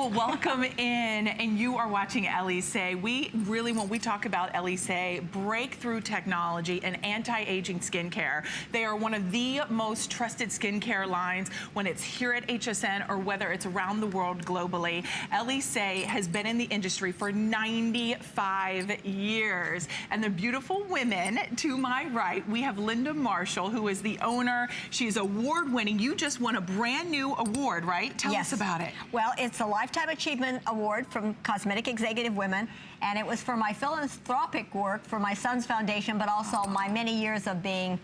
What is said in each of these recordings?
Well, welcome in, and you are watching Elysee. When we talk about Elysee, breakthrough technology and anti-aging skincare. They are one of the most trusted skincare lines when it's here at HSN or whether it's around the world globally. Elysee has been in the industry for 95 years. And the beautiful women to my right, we have Linda Marshall, who is the owner. She's award-winning. You just won a brand new award, right? Tell us about it. Well, it's a Lifetime Achievement Award from Cosmetic Executive Women, and it was for my philanthropic work for my son's foundation, but also my many years of being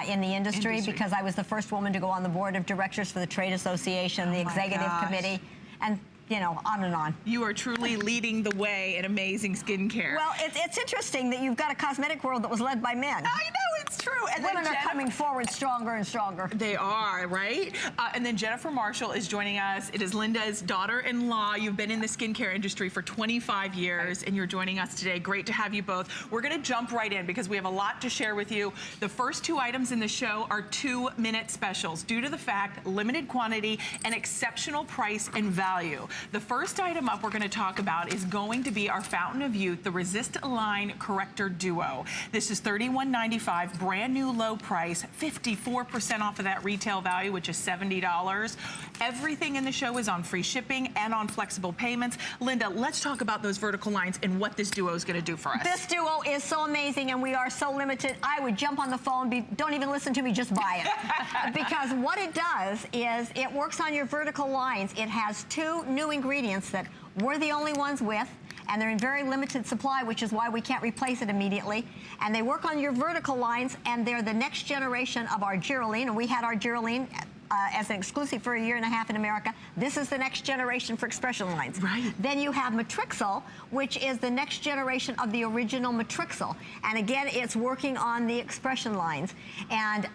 in the industry, because I was the first woman to go on the board of directors for the Trade Association, the executive committee, and you know, on and on. You are truly leading the way in amazing skincare. Well, it's interesting that you've got a cosmetic world that was led by men. I know, it's true. And women are coming forward stronger and stronger. They are, right? And then Jennifer Marshall is joining us. It is Linda's daughter-in-law. You've been in the skincare industry for 25 years, and you're joining us today. Great to have you both. We're gonna jump right in because we have a lot to share with you. The first two items in the show are 2-minute specials due to the fact, limited quantity and exceptional price and value. The first item up we're going to talk about is going to be our Fountain of Youth, the Resist Line Corrector Duo. This is $31.95, brand new low price, 54% off of that retail value, which is $70. Everything in the show is on free shipping and on flexible payments. Linda, let's talk about those vertical lines and what this duo is going to do for us. This duo is so amazing, and we are so limited. I would jump on the phone, don't even listen to me, just buy it. Because what it does is it works on your vertical lines. It has 2 new ingredients that we're the only ones with, and they're in very limited supply, which is why we can't replace it immediately. And they work on your vertical lines, and they're the next generation of our Geraldine, and we had our Geraldine as an exclusive for 1.5 years in America. This is the next generation for expression lines. Right. Then you have Matrixyl, which is the next generation of the original Matrixyl. And again, it's working on the expression lines. And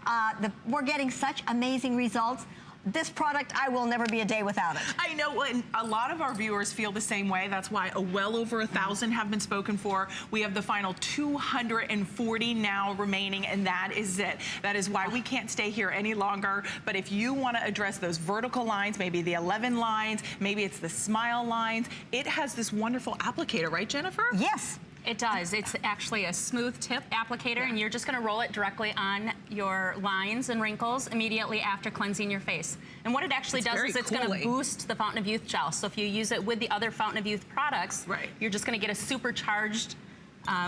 we're getting such amazing results. This product, I will never be a day without it. I know, and a lot of our viewers feel the same way. That's why well over 1,000 have been spoken for. We have the final 240 now remaining, and that is it. That is why we can't stay here any longer. But if you want to address those vertical lines, maybe the 11 lines, maybe it's the smile lines, it has this wonderful applicator, right, Jennifer? Yes. It does. It's actually a smooth tip applicator, and you're just going to roll it directly on your lines and wrinkles immediately after cleansing your face. And what it actually does is it's going to boost the Fountain of Youth gel. So if you use it with the other Fountain of Youth products, you're just going to get a supercharged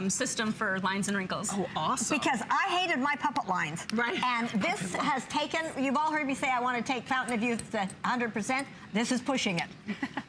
system for lines and wrinkles. Oh, awesome. Because I hated my puppet lines. Right. And this has taken, you've all heard me say I want to take Fountain of Youth to 100%. This is pushing it.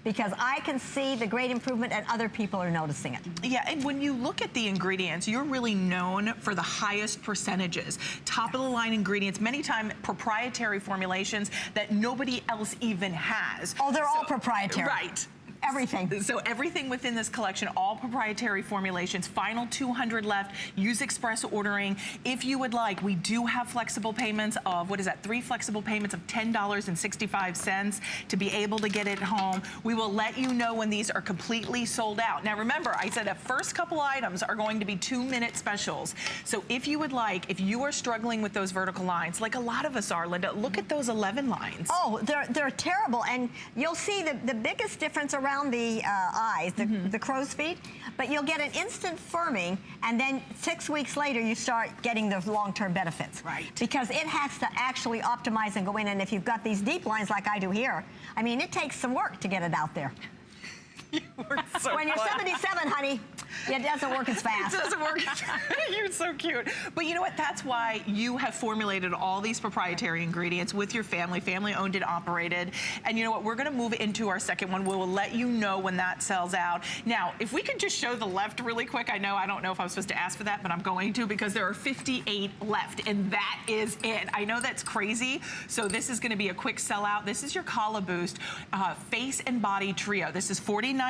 Because I can see the great improvement and other people are noticing it. Yeah, and when you look at the ingredients, you're really known for the highest percentages. Top of the line ingredients, many times proprietary formulations that nobody else even has. Oh, they're all proprietary. Right. Everything. So everything within this collection, all proprietary formulations, final 200 left. Use express ordering. If you would like, we do have flexible payments of, 3 flexible payments of $10.65 to be able to get it home. We will let you know when these are completely sold out. Now remember, I said the first couple items are going to be 2-minute specials. So if you would like, if you are struggling with those vertical lines, like a lot of us are, Linda, look at those 11 lines. Oh, they're terrible. And you'll see the biggest difference around the eyes, the crow's feet, but you'll get an instant firming, and then 6 weeks later you start getting the long-term benefits. Right. Because it has to actually optimize and go in, and if you've got these deep lines like I do here, I mean, it takes some work to get it out there. When you're 77, honey, it doesn't work as fast. It doesn't work. You're so cute. But you know what? That's why you have formulated all these proprietary ingredients with your family owned and operated. And you know what? We're going to move into our second one. We will let you know when that sells out. Now, if we could just show the left really quick. I don't know if I'm supposed to ask for that, but I'm going to because there are 58 left, and that is it. I know that's crazy. So this is going to be a quick sellout. This is your Kala Boost Face and Body Trio. This is $49.95.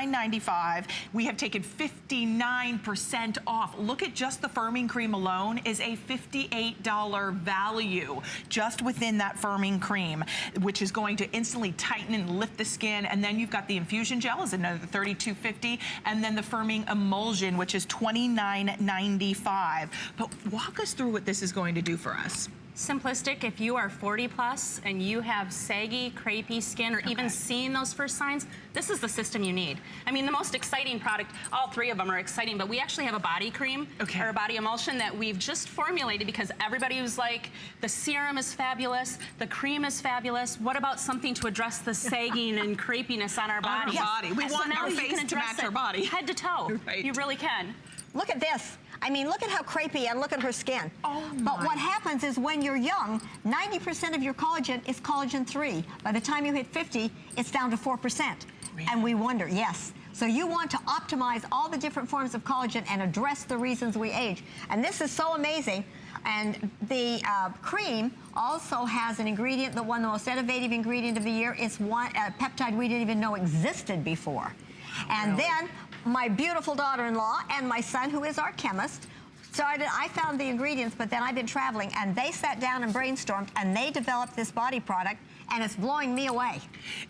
We have taken 59% off. Look at just the firming cream alone is a $58 value just within that firming cream, which is going to instantly tighten and lift the skin. And then you've got the infusion gel is another $32.50, and then the firming emulsion, which is $29.95. But walk us through what this is going to do for us. simplistic. If you are 40 plus and you have saggy, crepey skin, or even seeing those first signs, this is the system you need. I mean, the most exciting product, all three of them are exciting, but we actually have a body cream or a body emulsion that we've just formulated because everybody was like, the serum is fabulous, the cream is fabulous. What about something to address the sagging and crepiness on our body? We want our face to match our body. Head to toe. You really can. Look at this. I mean, look at how crepey and look at her skin. But what happens is when you're young, 90% of your collagen is collagen 3. By the time you hit 50, it's down to 4%. Really? And we wonder, yes. So you want to optimize all the different forms of collagen and address the reasons we age. And this is so amazing. And the cream also has an ingredient that won the most innovative ingredient of the year. It's one peptide we didn't even know existed before. And then my beautiful daughter-in-law and my son, who is our chemist, I found the ingredients, but then I've been traveling, and they sat down and brainstormed, and they developed this body product, and it's blowing me away.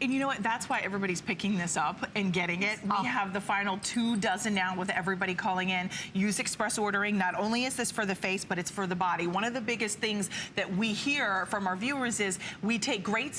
And you know what? That's why everybody's picking this up and getting it. We have the final 24 now with everybody calling in. Use express ordering. Not only is this for the face, but it's for the body. One of the biggest things that we hear from our viewers is we take great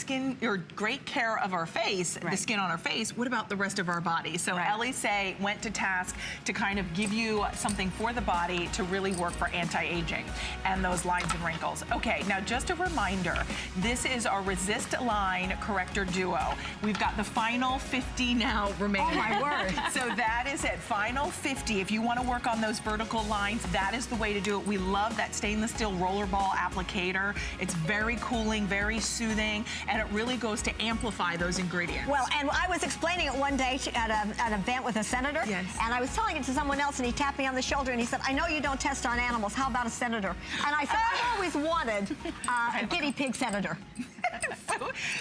care of our face, the skin on our face. What about the rest of our body? So Elysee went to task to kind of give you something for the body to really work for anti-aging and those lines and wrinkles. Okay, now just a reminder, this is our Resist line Corrector Duo. We've got the final 50 now remaining. Oh my word. So that is it, final 50. If you want to work on those vertical lines, that is the way to do it. We love that stainless steel rollerball applicator. It's very cooling, very soothing, and it really goes to amplify those ingredients. Well, and I was explaining it one day at an event with a senator, and I was telling it to someone else, and he tapped me on the shoulder, and he said, I know you don't test on animals. How about a senator? And I said, I've always wanted a guinea pig senator.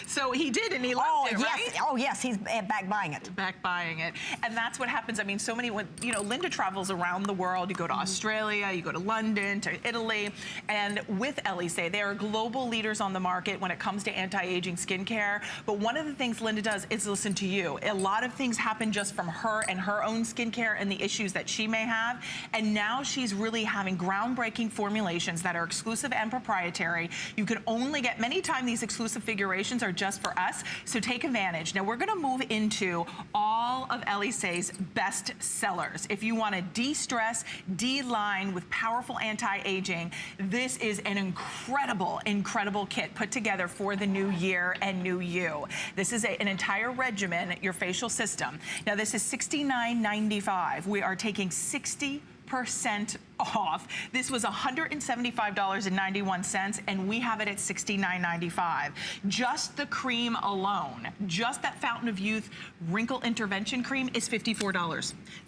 So he did, and he loved it, right? Oh, yes, he's back buying it. Back buying it. And that's what happens. I mean, so many, you know, Linda travels around the world. You go to Australia, you go to London, to Italy, and with Elysee, they are global leaders on the market when it comes to anti-aging skincare. But one of the things Linda does is listen to you. A lot of things happen just from her and her own skincare and the issues that she may have. And now she's really having groundbreaking formulations that are exclusive and proprietary. You can only get, many times these exclusive figurations are just for us, so take advantage. Now we're gonna move into all of Elysee's best sellers. If you wanna de-stress, de-line with powerful anti-aging, this is an incredible, incredible kit put together for the new year and new you. This is an entire regimen, your facial system. Now this is $69.95. We are taking 60% off. This was $175.91, and we have it at $69.95. Just the cream alone, just that Fountain of Youth Wrinkle Intervention Cream is $54.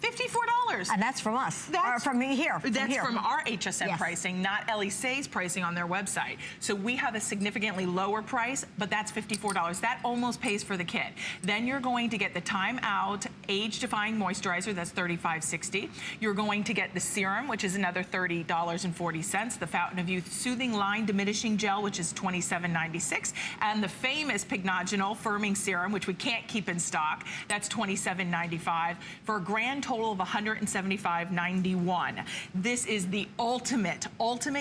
$54. And that's from us. That's from me here. That's from our HSN pricing, not Elysee's pricing on their website. So we have a significantly lower price, but that's $54. That almost pays for the kit. Then you're going to get the Time Out Age-Defying Moisturizer, that's $35.60. You're going to get the Serum, which is another $30.40. The Fountain of Youth Soothing Line Diminishing Gel, which is $27.96. And the famous Pycnogenol Firming Serum, which we can't keep in stock, that's $27.95 for a grand total of $175.91. This is the ultimate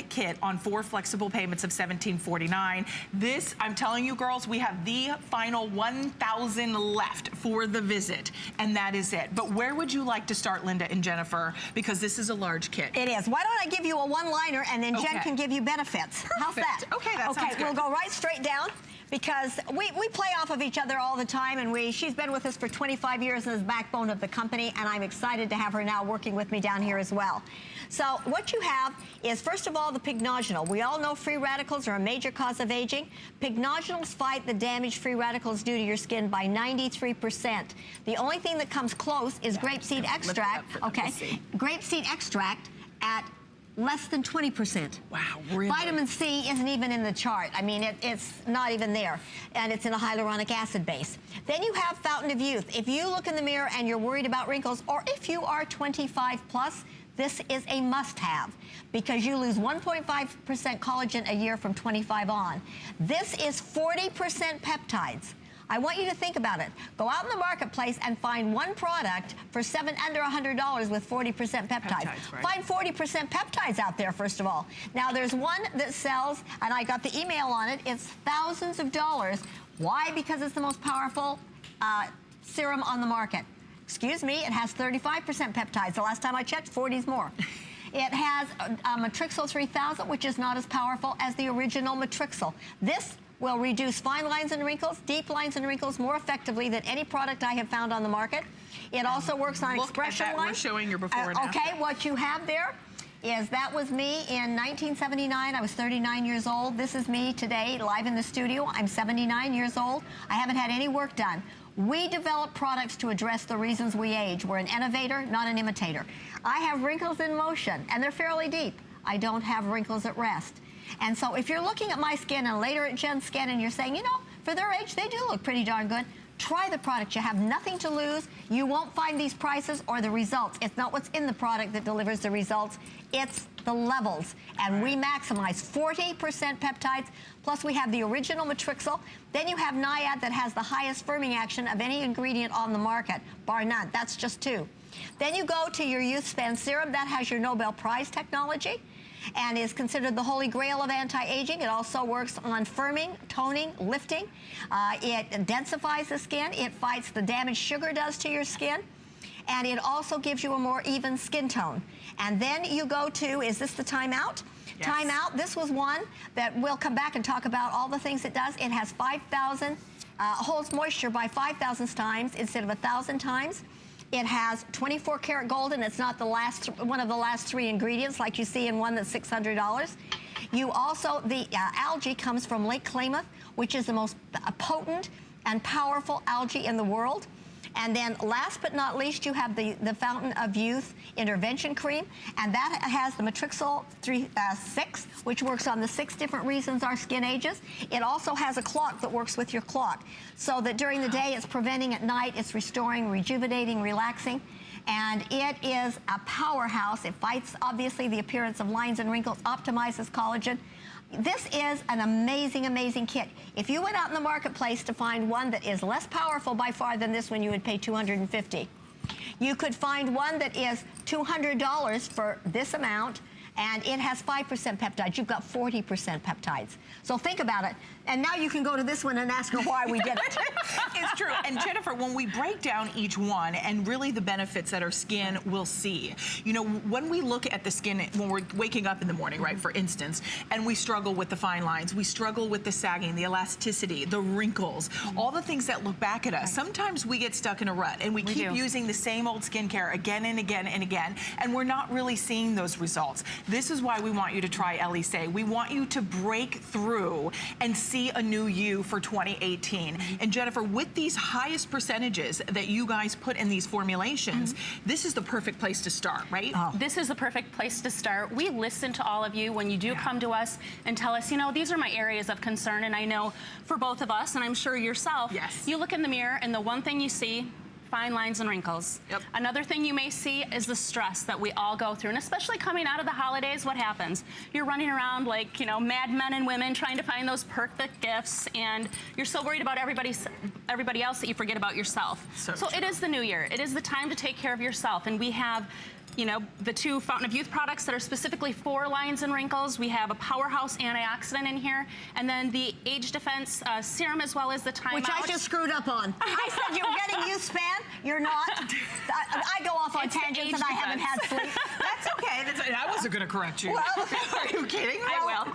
kit on 4 flexible payments of $17.49. This, I'm telling you girls, we have the final 1,000 left for the visit, and that is it. But where would you like to start, Linda and Jennifer? Because this is a large kit. It is. Why don't I give you a one-liner, and then Jen can give you benefits. Perfect. How's that? Okay, that sounds good. We'll go right straight down, because we play off of each other all the time, and she's been with us for 25 years and is the backbone of the company, and I'm excited to have her now working with me down here as well. So what you have is, first of all, the Pycnogenol. We all know free radicals are a major cause of aging. Pycnogenols fight the damage free radicals do to your skin by 93%. The only thing that comes close is grapeseed extract. Okay, grapeseed extract at less than 20%. Wow, really? Vitamin C isn't even in the chart. I mean, it's not even there. And it's in a hyaluronic acid base. Then you have Fountain of Youth. If you look in the mirror and you're worried about wrinkles, or if you are 25 plus, this is a must-have, because you lose 1.5% collagen a year from 25 on. This is 40% peptides, I want you to think about it. Go out in the marketplace and find one product for under $100 with 40% peptides. Right. Find 40% peptides out there, first of all. Now, there's one that sells, and I got the email on it, it's thousands of dollars. Why? Because it's the most powerful serum on the market. Excuse me, it has 35% peptides. The last time I checked, 40's more. It has Matrixyl 3000, which is not as powerful as the original Matrixyl. This will reduce fine lines and wrinkles, deep lines and wrinkles more effectively than any product I have found on the market. It also works on expression lines. We're showing your before and after. Okay, what you have there is that was me in 1979. I was 39 years old. This is me today, live in the studio. I'm 79 years old. I haven't had any work done. We develop products to address the reasons we age. We're an innovator, not an imitator. I have wrinkles in motion, and they're fairly deep. I don't have wrinkles at rest. And so if you're looking at my skin and later at Jen's skin and you're saying, you know, for their age, they do look pretty darn good, try the product. You have nothing to lose. You won't find these prices or the results. It's not what's in the product that delivers the results. It's the levels. And we maximize 40% peptides, plus we have the original Matrixyl. Then you have Niad that has the highest firming action of any ingredient on the market, bar none. That's just 2. Then you go to your Youth Span Serum. That has your Nobel Prize technology and is considered the holy grail of anti-aging. It also works on firming, toning, lifting. It densifies the skin. It fights the damage sugar does to your skin. And it also gives you a more even skin tone. And then you go to, is this the Time Out? Yes. Time Out, this was one that we'll come back and talk about all the things it does. It has 5,000, holds moisture by 5,000 times instead of 1,000 times. It has 24 karat gold, and it's not the last one of the last 3 ingredients like you see in one that's $600. You also, the algae comes from Lake Klamath, which is the most potent and powerful algae in the world. And then last but not least, you have the Fountain of Youth Intervention Cream, and that has the Matrixyl 6, which works on the 6 different reasons our skin ages. It also has a clock that works with your clock, so that during the day it's preventing, at night it's restoring, rejuvenating, relaxing. And it is a powerhouse. It fights, obviously, the appearance of lines and wrinkles, optimizes collagen. This is an amazing, amazing kit. If you went out in the marketplace to find one that is less powerful by far than this one, you would pay $250. You could find one that is $200 for this amount, and it has 5% peptides. You've got 40% peptides. So think about it. And now you can go to this one and ask her why we did it. It's true. And Jennifer, when we break down each one and really the benefits that our skin will see, you know, when we look at the skin, when we're waking up in the morning, right, for instance, and we struggle with the fine lines, we struggle with the sagging, the elasticity, the wrinkles, all the things that look back at us. Sometimes we get stuck in a rut and we keep using the same old skincare again and again and again, and we're not really seeing those results. This is why we want you to try Elysee. We want you to break through and see a new you for 2018. And Jennifer, with these highest percentages that you guys put in these formulations, this is the perfect place to start, right? This is the perfect place to start. We listen to all of you when you do come to us and tell us, you know, these are my areas of concern. And I know for both of us, and I'm sure yourself, you look in the mirror and the one thing you see, fine lines and wrinkles. Another thing you may see is the stress that we all go through, and especially coming out of the holidays, what happens? You're running around like, you know, mad men and women trying to find those perfect gifts, and you're so worried about everybody else that you forget about yourself. So it is the new year. It is the time to take care of yourself, and we have, you know, the 2 Fountain of Youth products that are specifically for lines and wrinkles. We have a powerhouse antioxidant in here, and then the Age Defense Serum, as well as the Time Out. Which I just screwed up on. I said you were getting Youth Span. You're not. I go off on tangents and I haven't had sleep. That's okay. I wasn't going to correct you. Well, are you kidding? I will.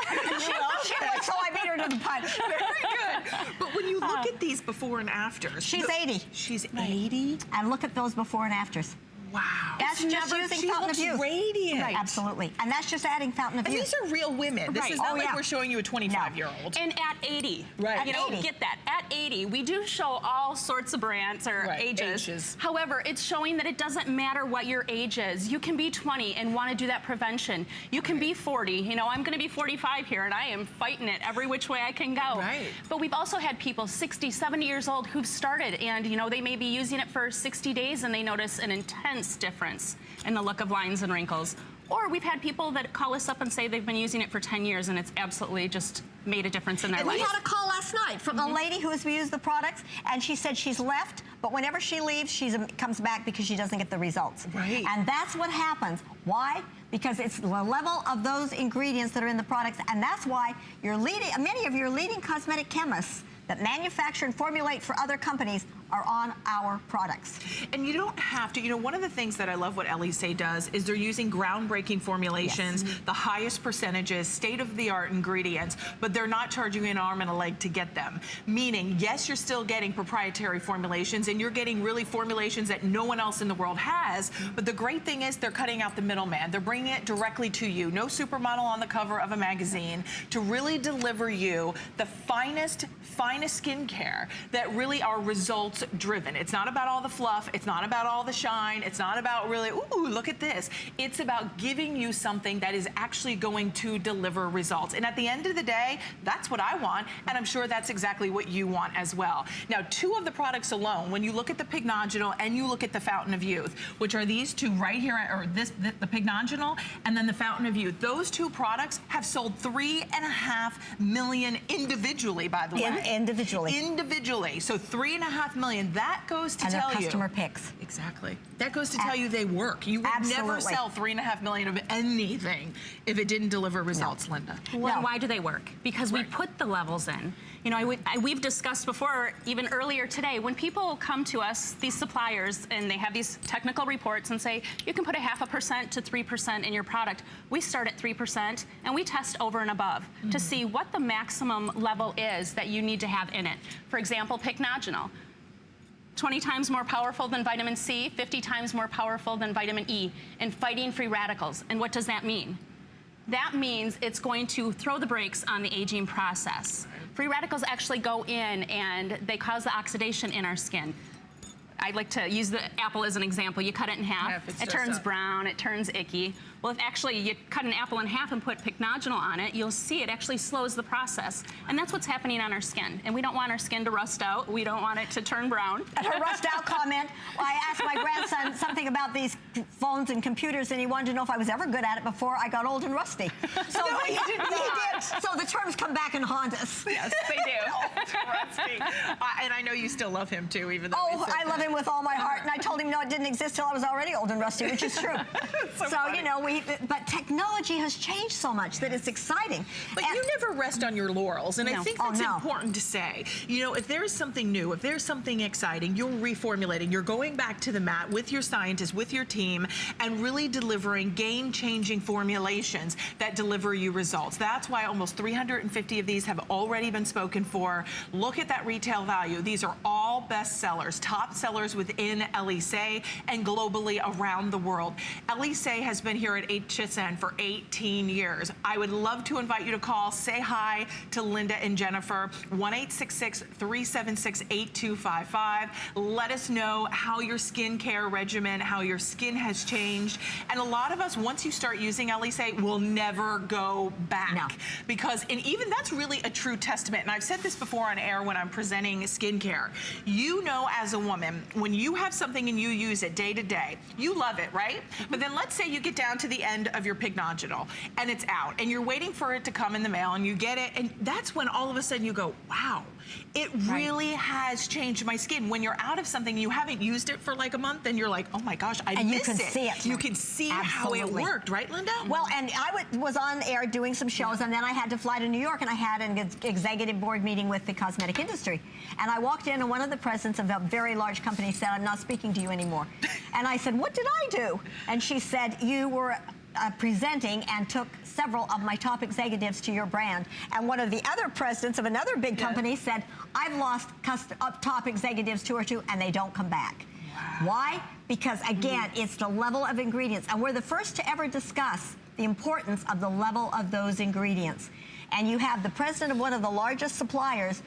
So I beat her to the punch. Very good. But when you look at these before and afters. She's 80. She's 80? And look at those before and afters. Wow. That's just using Fountain of Youth. Radiant. Right. Absolutely. And that's just adding Fountain of Youth. These are real women. This is not like we're showing you a 25-year-old. And at 80. Right. You know, get that. At 80, we do show all sorts of brands or ages. However, it's showing that it doesn't matter what your age is. You can be 20 and want to do that prevention. You can be 40. You know, I'm going to be 45 here, and I am fighting it every which way I can go. Right. But we've also had people 60, 70 years old who've started, and, you know, they may be using it for 60 days, and they notice an intense difference in the look of lines and wrinkles. Or we've had people that call us up and say they've been using it for 10 years and it's absolutely just made a difference in their life. We had a call last night from a lady who has used the products, and she said she's left, but whenever she leaves, she comes back because she doesn't get the results. Right. And that's what happens. Why? Because it's the level of those ingredients that are in the products, and that's why many of your leading cosmetic chemists that manufacture and formulate for other companies are on our products. And you don't have to, you know, one of the things that I love what Elysee does is they're using groundbreaking formulations, the highest percentages, state-of-the-art ingredients, but they're not charging you an arm and a leg to get them. Meaning, yes, you're still getting proprietary formulations and you're getting really formulations that no one else in the world has, but the great thing is they're cutting out the middleman. They're bringing it directly to you. No supermodel on the cover of a magazine to really deliver you the finest skincare that really are results driven. It's not about all the fluff. It's not about all the shine. It's not about really, ooh, look at this. It's about giving you something that is actually going to deliver results. And at the end of the day, that's what I want. And I'm sure that's exactly what you want as well. Now, two of the products alone, when you look at the Pycnogenol and you look at the Fountain of Youth, which are these two right here, or the Pycnogenol and then the Fountain of Youth, those two products have sold 3.5 million individually, by the way. Individually. So 3.5 million. That goes to tell you. And their customer picks. Exactly. That goes to tell you they work. You would never sell 3.5 million of anything if it didn't deliver results, Linda. Well, why do they work? Because we put the levels in. You know, we've discussed before, even earlier today, when people come to us, these suppliers, and they have these technical reports and say, you can put a 0.5% to 3% in your product. We start at 3% and we test over and above to see what the maximum level is that you need to have in it. For example, Pycnogenol. 20 times more powerful than vitamin C, 50 times more powerful than vitamin E in fighting free radicals. And what does that mean? That means it's going to throw the brakes on the aging process. Free radicals actually go in and they cause the oxidation in our skin. I like to use the apple as an example. You cut it in half, it turns brown, it turns icky. Well, if actually you cut an apple in half and put Pycnogenol on it, you'll see it actually slows the process. And that's what's happening on our skin. And we don't want our skin to rust out. We don't want it to turn brown. And her rust out comment, well, I asked my grandson something about these phones and computers, and he wanted to know if I was ever good at it before I got old and rusty. So no, he did not. So the terms come back and haunt us. Yes, they do. Old and rusty. And I know you still love him too, even though I love him with all my heart, and I told him no, it didn't exist till I was already old and rusty, which is true. so you know, but technology has changed so much that it's exciting. But you never rest on your laurels, and I think that's important to say. You know, if there's something new, if there's something exciting, you're reformulating, you're going back to the mat with your scientists, with your team, and really delivering game-changing formulations that deliver you results. That's why almost 350 of these have already been spoken for. Look at that retail value. These are all best sellers, top sellers within Elysee and globally around the world. Elysee has been here at HSN for 18 years. I would love to invite you to call, say hi to Linda and Jennifer, 1-866-376-8255. Let us know how your skincare regimen, how your skin has changed. And a lot of us, once you start using Elysee, will never go back. No. Because, and even that's really a true testament, and I've said this before on air when I'm presenting skincare. You know, as a woman, when you have something and you use it day to day, you love it, right? But then let's say you get down to the end of your Pycnogenol and it's out and you're waiting for it to come in the mail and you get it, and that's when all of a sudden you go, wow, it really has changed my skin. When you're out of something, you haven't used it for like a month, and you're like, oh my gosh, I missed it. And you can see it. You can see how it worked, right, Linda? Well, and I was on air doing some shows, and then I had to fly to New York, and I had an executive board meeting with the cosmetic industry. And I walked in, and one of the presidents of a very large company said, I'm not speaking to you anymore. And I said, what did I do? And she said, you were presenting and took several of my top executives to your brand. And one of the other presidents of another big company said, I've lost top executives to her too, and they don't come back. Wow. Why? Because again, it's the level of ingredients. And we're the first to ever discuss the importance of the level of those ingredients. And you have the president of one of the largest suppliers,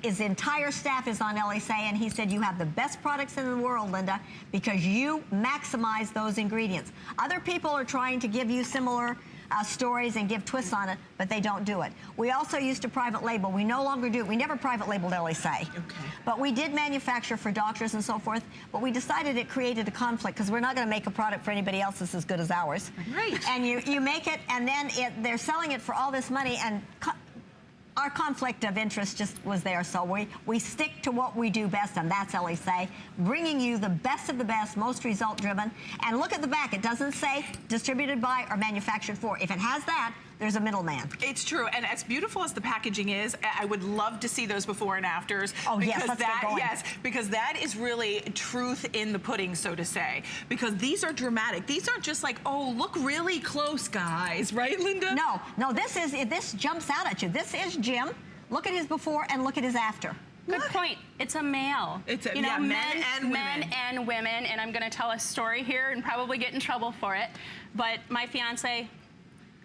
his entire staff is on Elysee, and he said, you have the best products in the world, Linda, because you maximize those ingredients. Other people are trying to give you similar stories and give twists on it, but they don't do it. We also used to private label. We no longer do it. We never private labeled Elysee. Okay. But we did manufacture for doctors and so forth, but we decided it created a conflict because we're not going to make a product for anybody else that's as good as ours. Right. And you make it, and then they're selling it for all this money, and our conflict of interest just was there, so we stick to what we do best, and that's Elysee, bringing you the best of the best, most result-driven. And look at the back. It doesn't say distributed by or manufactured for. If it has that, there's a middleman. It's true, and as beautiful as the packaging is, I would love to see those before and afters. Oh, yes, let's get going. Yes, because that is really truth in the pudding, so to say. Because these are dramatic. These aren't just like, oh, look really close, guys. Right, Linda? No, this jumps out at you. This is Jim. Look at his before and look at his after. Good point. It's a male. It's a, yeah, men and women, and I'm going to tell a story here and probably get in trouble for it. But my fiance,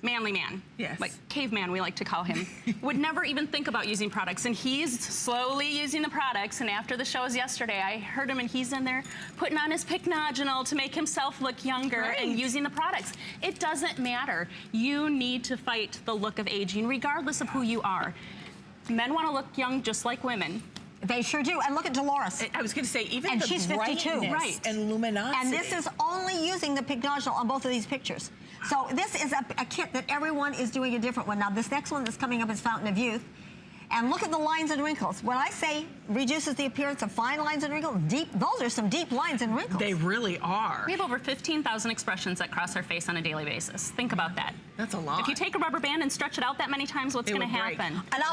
manly man, yes, like caveman we like to call him, would never even think about using products, and he's slowly using the products. And after the shows yesterday, I heard him, and he's in there putting on his Pycnogenol to make himself look younger, right, and using the products. It doesn't matter. You need to fight the look of aging, regardless of who you are. Men want to look young just like women. They sure do. And look at Dolores. I was going to say, even and the she's 52, right, and luminosity. And this is only using the Pycnogenol on both of these pictures. So this is a kit that everyone is doing a different one. Now, this next one that's coming up is Fountain of Youth. And look at the lines and wrinkles. When I say reduces the appearance of fine lines and wrinkles, those are some deep lines and wrinkles. They really are. We have over 15,000 expressions that cross our face on a daily basis. Think about that. That's a lot. If you take a rubber band and stretch it out that many times, what's going to happen? And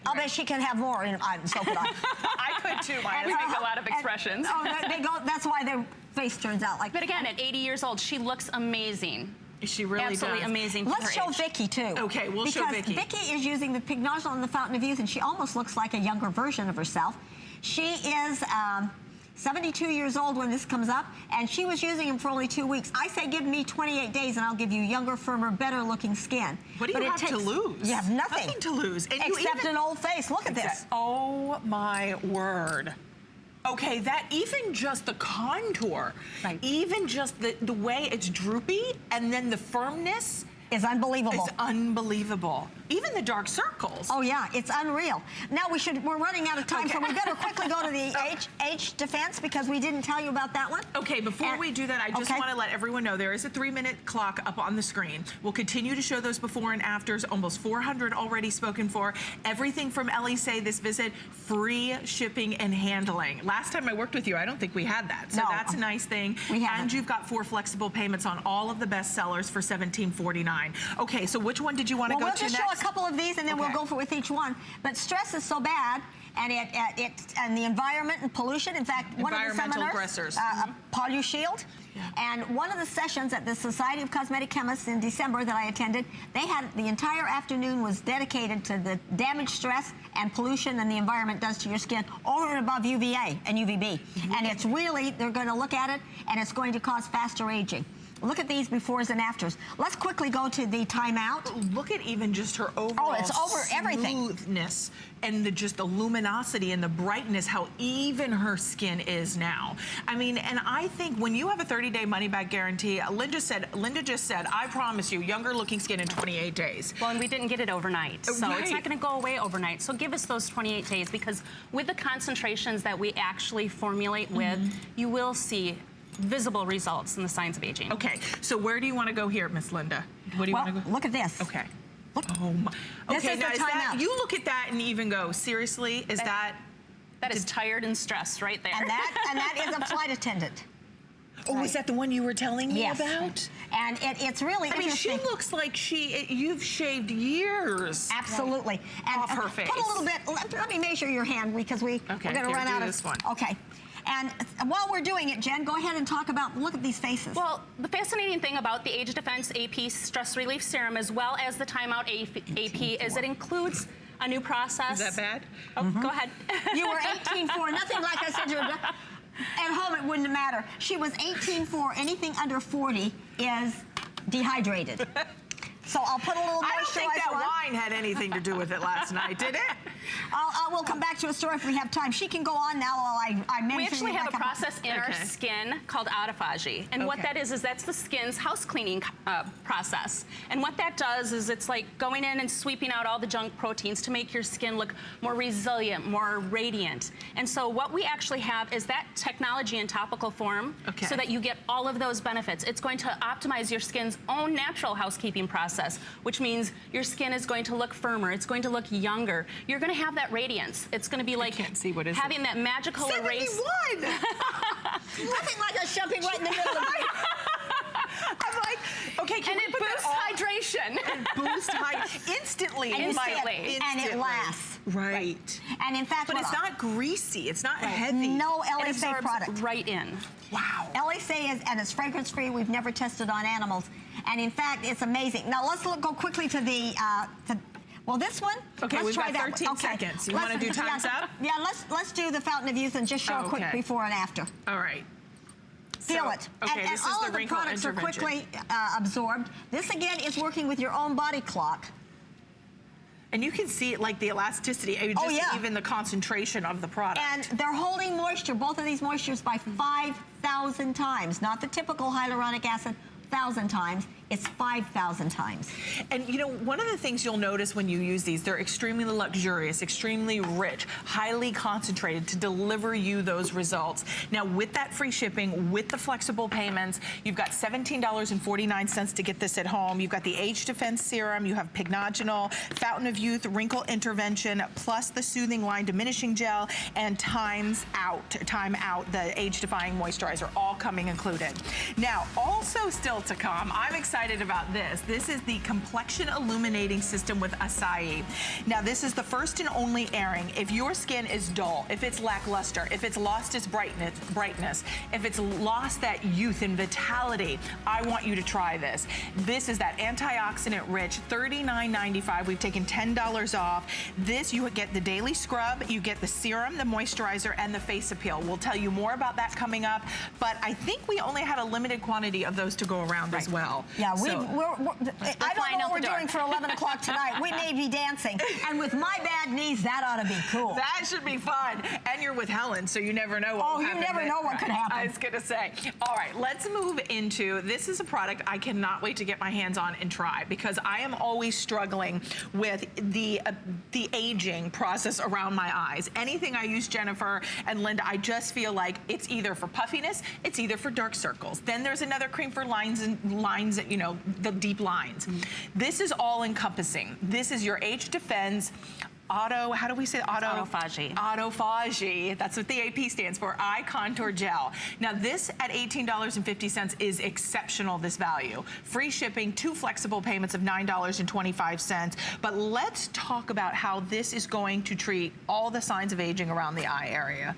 I'll bet she can have more, and so could I. I could too, Maya. We make a lot of expressions. That's why their face turns out like. But again, at 80 years old, she looks amazing. She really absolutely does. Amazing. Let's show Vicky too. Okay, we'll show Vicky. Because Vicky is using the Pycnogenol and the Fountain of Youth, and she almost looks like a younger version of herself. She is 72 years old when this comes up, and she was using them for only 2 weeks. I say give me 28 days, and I'll give you younger, firmer, better-looking skin. What do you have to lose? You have nothing. Nothing to lose. And except an old face. Look at this. Oh, my word. Okay, that even just the contour, right, even just the way it's droopy, and then the firmness is unbelievable. It's unbelievable. Even the dark circles. Oh yeah, it's unreal. Now we're running out of time, so we better quickly go to the age defense because we didn't tell you about that one. Okay, before we do that, I just want to let everyone know there is a 3-minute clock up on the screen. We'll continue to show those before and afters. Almost 400 already spoken for. Everything from Elysee this visit, free shipping and handling. Last time I worked with you, I don't think we had that. So that's a nice thing. And you've got 4 flexible payments on all of the best sellers for $17.49. Okay, so which one did you want to go to next? We'll just show a couple of these, and then we'll go with each one. But stress is so bad, and and the environment and pollution. In fact, one of the seminars, PolluShield. Yeah. And one of the sessions at the Society of Cosmetic Chemists in December that I attended, they had the entire afternoon was dedicated to the damage, stress, and pollution and the environment does to your skin over and above UVA and UVB. And it's really, they're going to look at it, and it's going to cause faster aging. Look at these befores and afters. Let's quickly go to the timeout. Look at even just her overall it's over everything. Smoothness and just the luminosity and the brightness, how even her skin is now. I mean, and I think when you have a 30-day money-back guarantee, Linda just said, I promise you, younger looking skin in 28 days. Well, and we didn't get it overnight, so it's not going to go away overnight. So give us those 28 days, because with the concentrations that we actually formulate with, you will see visible results in the signs of aging. Okay, so where do you want to go here, Miss Linda? What do you want to go? Look at this. Okay. Look. Oh my. This is the timeout. You look at that and even go, seriously, is that? That is tired and stressed right there. And that is a flight attendant. Oh, is that the one you were telling me about? And it's really interesting. I mean, she looks like you've shaved years. Absolutely. And off her face. Put a little bit, let me measure your hand because we're going to run out of this one. Okay. And while we're doing it, Jen, go ahead and talk about, look at these faces. Well, the fascinating thing about the Age Defense AP Stress Relief Serum, as well as the Timeout AP, is it includes a new process. Is that bad? Oh, go ahead. You were 18-4, nothing like I said to her. At home, it wouldn't matter. She was 18-4. Anything under 40 is dehydrated. So I'll put a little moisturizer on. I don't think that wine had anything to do with it last night, did it? We'll come back to a story if we have time. She can go on now while I mention. We actually have a process in our skin called Autophagy. And what that is that's the skin's house cleaning process. And what that does is it's like going in and sweeping out all the junk proteins to make your skin look more resilient, more radiant. And so what we actually have is that technology in topical form so that you get all of those benefits. It's going to optimize your skin's own natural housekeeping process, which means your skin is going to look firmer. It's going to look younger. You're going to have that radiance. It's going to be like having that magical erase. 71! Nothing like us jumping right in the middle of it. I'm like, okay, can it boosts hydration. And boost instantly. And it lasts. Right. And in fact, but it's not greasy. It's not heavy. No Elysee product. Right in. Wow. Elysee is, and it's fragrance free. We've never tested on animals. And in fact, it's amazing. Now let's go quickly to the, well, this one. Okay, let's we've try got that 13 seconds. You want to do time's up? Yeah, let's do the Fountain of Youth and just show a quick before and after. All right. Feel it. Okay, and this is all the of the wrinkle products are quickly absorbed. This again is working with your own body clock. And you can see it like the elasticity, even the concentration of the product. And they're holding moisture, both of these moistures, by 5,000 times. Not the typical hyaluronic acid, 1,000 times. It's 5,000 times. And you know, one of the things you'll notice when you use these, they're extremely luxurious, extremely rich, highly concentrated to deliver you those results. Now, with that free shipping, with the flexible payments, you've got $17.49 to get this at home. You've got the Age Defense Serum, you have Pycnogenol, Fountain of Youth, Wrinkle Intervention, plus the Soothing Line Diminishing Gel, and Time Out, the Age Defying Moisturizer, all coming included. Now, also still to come, I'm excited about this. This is the Complexion Illuminating System with Acai. Now, this is the first and only airing. If your skin is dull, if it's lackluster, if it's lost its brightness, if it's lost that youth and vitality, I want you to try this. This is that antioxidant-rich, $39.95. We've taken $10 off. This, you get the daily scrub, you get the serum, the moisturizer, and the face appeal. We'll tell you more about that coming up, but I think we only had a limited quantity of those to go around as well. Yeah, I don't know what we're doing for 11 o'clock tonight. We may be dancing. And with my bad knees, that ought to be cool. That should be fun. And you're with Helen, so you never know what will happen. Oh, you never know what could happen. I was going to say. All right, let's move into, this is a product I cannot wait to get my hands on and try, because I am always struggling with the aging process around my eyes. Anything I use, Jennifer and Linda, I just feel like it's either for puffiness, it's either for dark circles. Then there's another cream for lines that, you know, the deep lines. This is all encompassing. This is your Age Defense how do we say Autophagy. Autophagy. That's what the AP stands for, Eye Contour Gel. Now this at $18.50 is exceptional, this value. Free shipping, 2 flexible payments of $9.25. But let's talk about how this is going to treat all the signs of aging around the eye area.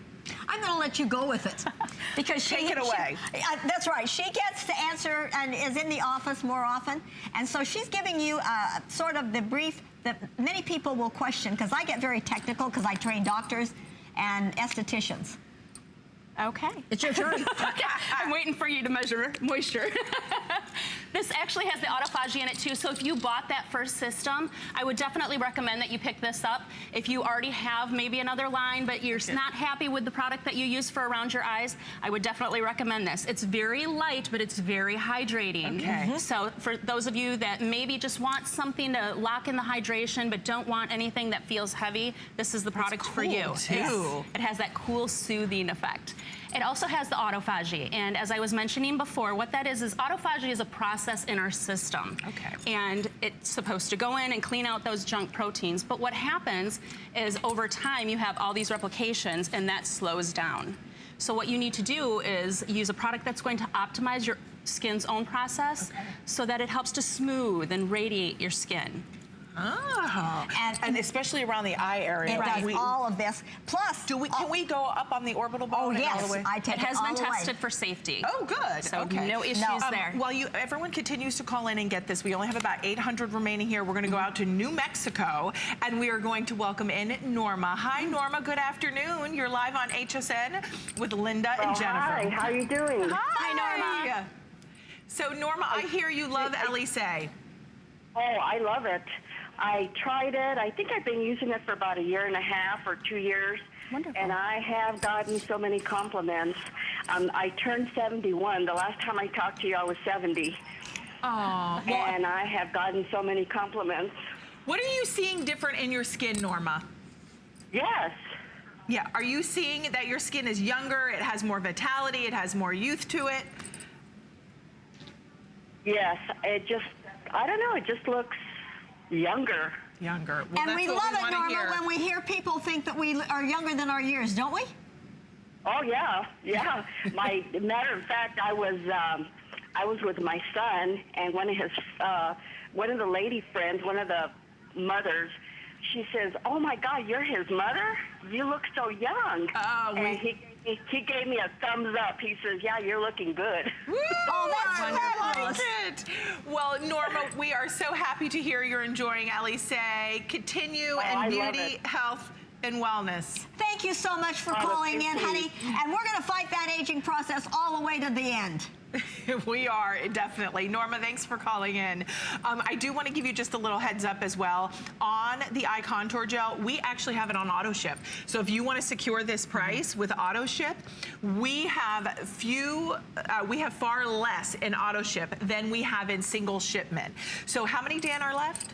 I'm going to let you go with it, because take it away. That's right. She gets to answer and is in the office more often, and so she's giving you sort of the brief that many people will question, because I get very technical because I train doctors and estheticians. Okay. It's your turn. Okay. I'm waiting for you to measure moisture. This actually has the Autophagy in it too, so if you bought that first system, I would definitely recommend that you pick this up. If you already have maybe another line, but you're not happy with the product that you use for around your eyes, I would definitely recommend this. It's very light, but it's very hydrating. Okay. So for those of you that maybe just want something to lock in the hydration, but don't want anything that feels heavy, this is the product for you. Too. It has that cool soothing effect. It also has the autophagy, and as I was mentioning before, what that is autophagy is a process in our system. Okay. And it's supposed to go in and clean out those junk proteins, but what happens is over time you have all these replications and that slows down. So what you need to do is use a product that's going to optimize your skin's own process so that it helps to smooth and radiate your skin. Oh, and especially around the eye area. It does all of this. Plus, can we go up on the orbital bone? Oh, yes. All the way? It has been tested for safety. Oh, good. So okay. no issues there. While everyone continues to call in and get this, we only have about 800 remaining here. We're going to go out to New Mexico, and we are going to welcome in Norma. Hi, Norma. Good afternoon. You're live on HSN with Linda and Jennifer. Hi. How are you doing? Hi, Norma. So, Norma, I hear you love Elysee. Oh, I love it. I tried it. I think I've been using it for about 1.5 years or 2 years. Wonderful. And I have gotten so many compliments. I turned 71. The last time I talked to you, I was 70. Oh, and I have gotten so many compliments. What are you seeing different in your skin, Norma? Yes. Yeah, are you seeing that your skin is younger, it has more vitality, it has more youth to it? Yes, I don't know, it just looks younger. Younger. Well, And that's we what love it, Norma, hear. when we hear people think that we are younger than our years, don't we? Oh, yeah. Matter of fact, I was with my son, and one of the lady friends, one of the mothers, she says, "Oh my God, you're his mother? You look so young." And he gave me a thumbs up. He says, "Yeah, you're looking good." Woo! Oh, that's I fabulous. like it. Well, Norma, we are so happy to hear you're enjoying Elysee. Continue and beauty, health, and wellness. Thank you so much for calling in, honey. And we're going to fight that aging process all the way to the end. We are, definitely. Norma, thanks for calling in. I do want to give you just a little heads up as well. On the eye contour gel, we actually have it on auto ship. So if you want to secure this price with auto ship, we have far less in auto ship than we have in single shipment. So how many, Dan, are left?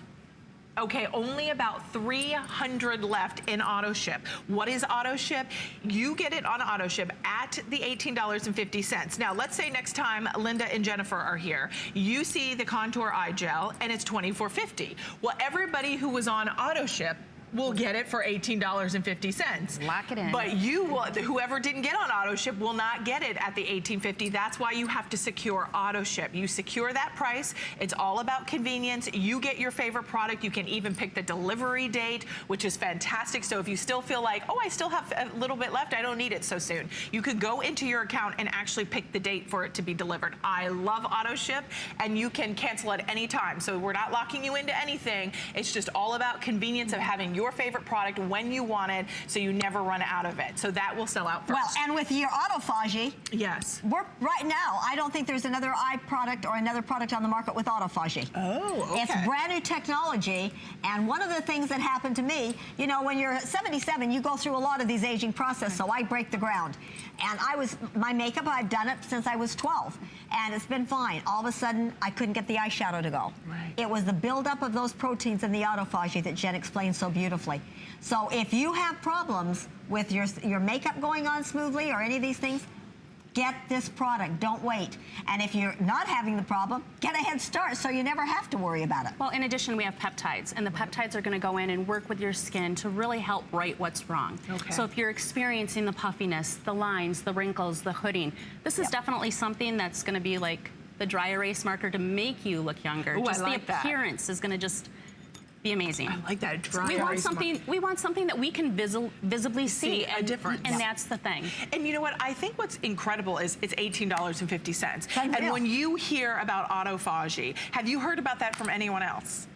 Okay, only about 300 left in auto ship. What is auto ship? You get it on auto ship at the $18.50. Now, let's say next time Linda and Jennifer are here, you see the contour eye gel and it's $24.50. Well, everybody who was on auto ship will get it for $18.50. Lock it in. But you will, whoever didn't get on auto ship will not get it at the $18.50. That's why you have to secure auto ship. You secure that price. It's all about convenience. You get your favorite product. You can even pick the delivery date, which is fantastic. So if you still feel like, oh, I still have a little bit left, I don't need it so soon, you could go into your account and actually pick the date for it to be delivered. I love auto ship, and you can cancel at any time. So we're not locking you into anything. It's just all about convenience of having your favorite product when you want it, so you never run out of it. So that will sell out first. Well, and with your Autophagy, yes, we're right now, I don't think there's another eye product or another product on the market with Autophagy. Oh, okay. It's brand new technology, and one of the things that happened to me, you know, when you're 77, you go through a lot of these aging process, so I break the ground. And my makeup, I've done it since I was 12, and it's been fine. All of a sudden, I couldn't get the eyeshadow to go. Right. It was the buildup of those proteins in the Autophagy that Jen explained so beautifully. So if you have problems with your makeup going on smoothly or any of these things, get this product, don't wait. And if you're not having the problem, get a head start so you never have to worry about it. Well, in addition, we have peptides, and the peptides are going to go in and work with your skin to really help right what's wrong. Okay. So if you're experiencing the puffiness, the lines, the wrinkles, the hooding, this is definitely something that's going to be like the dry erase marker to make you look younger. Ooh, just I like the appearance is going to just be amazing. I like that dry we want erase something. marker. We want something that we can visibly see a difference, and that's the thing. And you know what? I think what's incredible is it's $18.50. Unreal. And when you hear about Autophagy, have you heard about that from anyone else?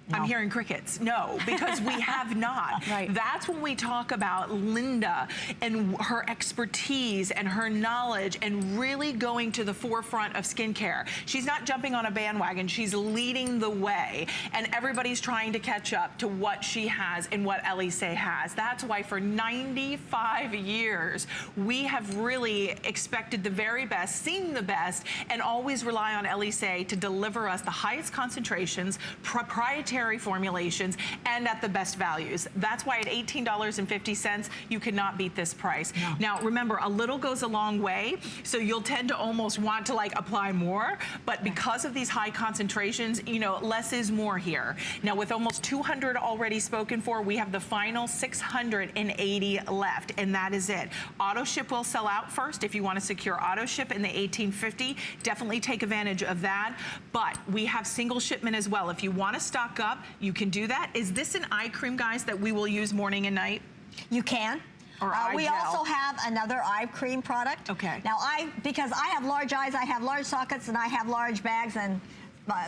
No. I'm hearing crickets. No, because we have not. Right. That's when we talk about Linda and her expertise and her knowledge and really going to the forefront of skincare. She's not jumping on a bandwagon. She's leading the way. And everybody's trying to catch up to what she has and what Elysee has. That's why for 95 years, we have really expected the very best, seen the best, and always rely on Elysee to deliver us the highest concentrations, proprietary formulations, and at the best values. That's why at $18.50, you cannot beat this price. No. Now, remember, a little goes a long way, so you'll tend to almost want to like apply more, but because of these high concentrations, you know, less is more here. Now, with almost 200 already spoken for, we have the final 680 left, and that is it. Auto ship will sell out first. If you want to secure auto ship in the $18.50, definitely take advantage of that, but we have single shipment as well. If you want to stock up, you can do that. Is this an eye cream, guys, that we will use morning and night? You can. Or eye we gel. also have another eye cream product. Okay. Now, because I have large eyes, I have large sockets, and I have large bags and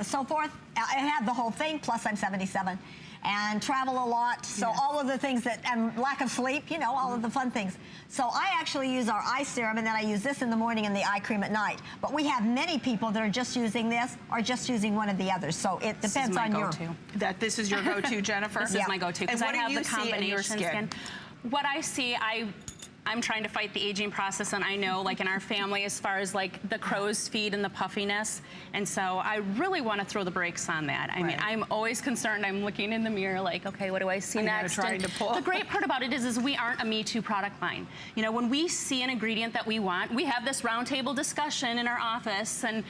so forth. I have the whole thing, plus I'm 77. and travel a lot. So all of the things that, and lack of sleep, you know, all of the fun things. So I actually use our eye serum, and then I use this in the morning and the eye cream at night. But we have many people that are just using this or just using one of the others. So it depends on your... This is your go-to, Jennifer? This is my go-to because I have the combination skin. What I see, I'm trying to fight the aging process, and I know, like, in our family, as far as like the crow's feet and the puffiness, and so I really want to throw the brakes on that. I mean, I'm always concerned. I'm looking in the mirror like, okay, what do I see next? Trying to pull. The great part about it is we aren't a Me Too product line. You know, when we see an ingredient that we want, we have this roundtable discussion in our office and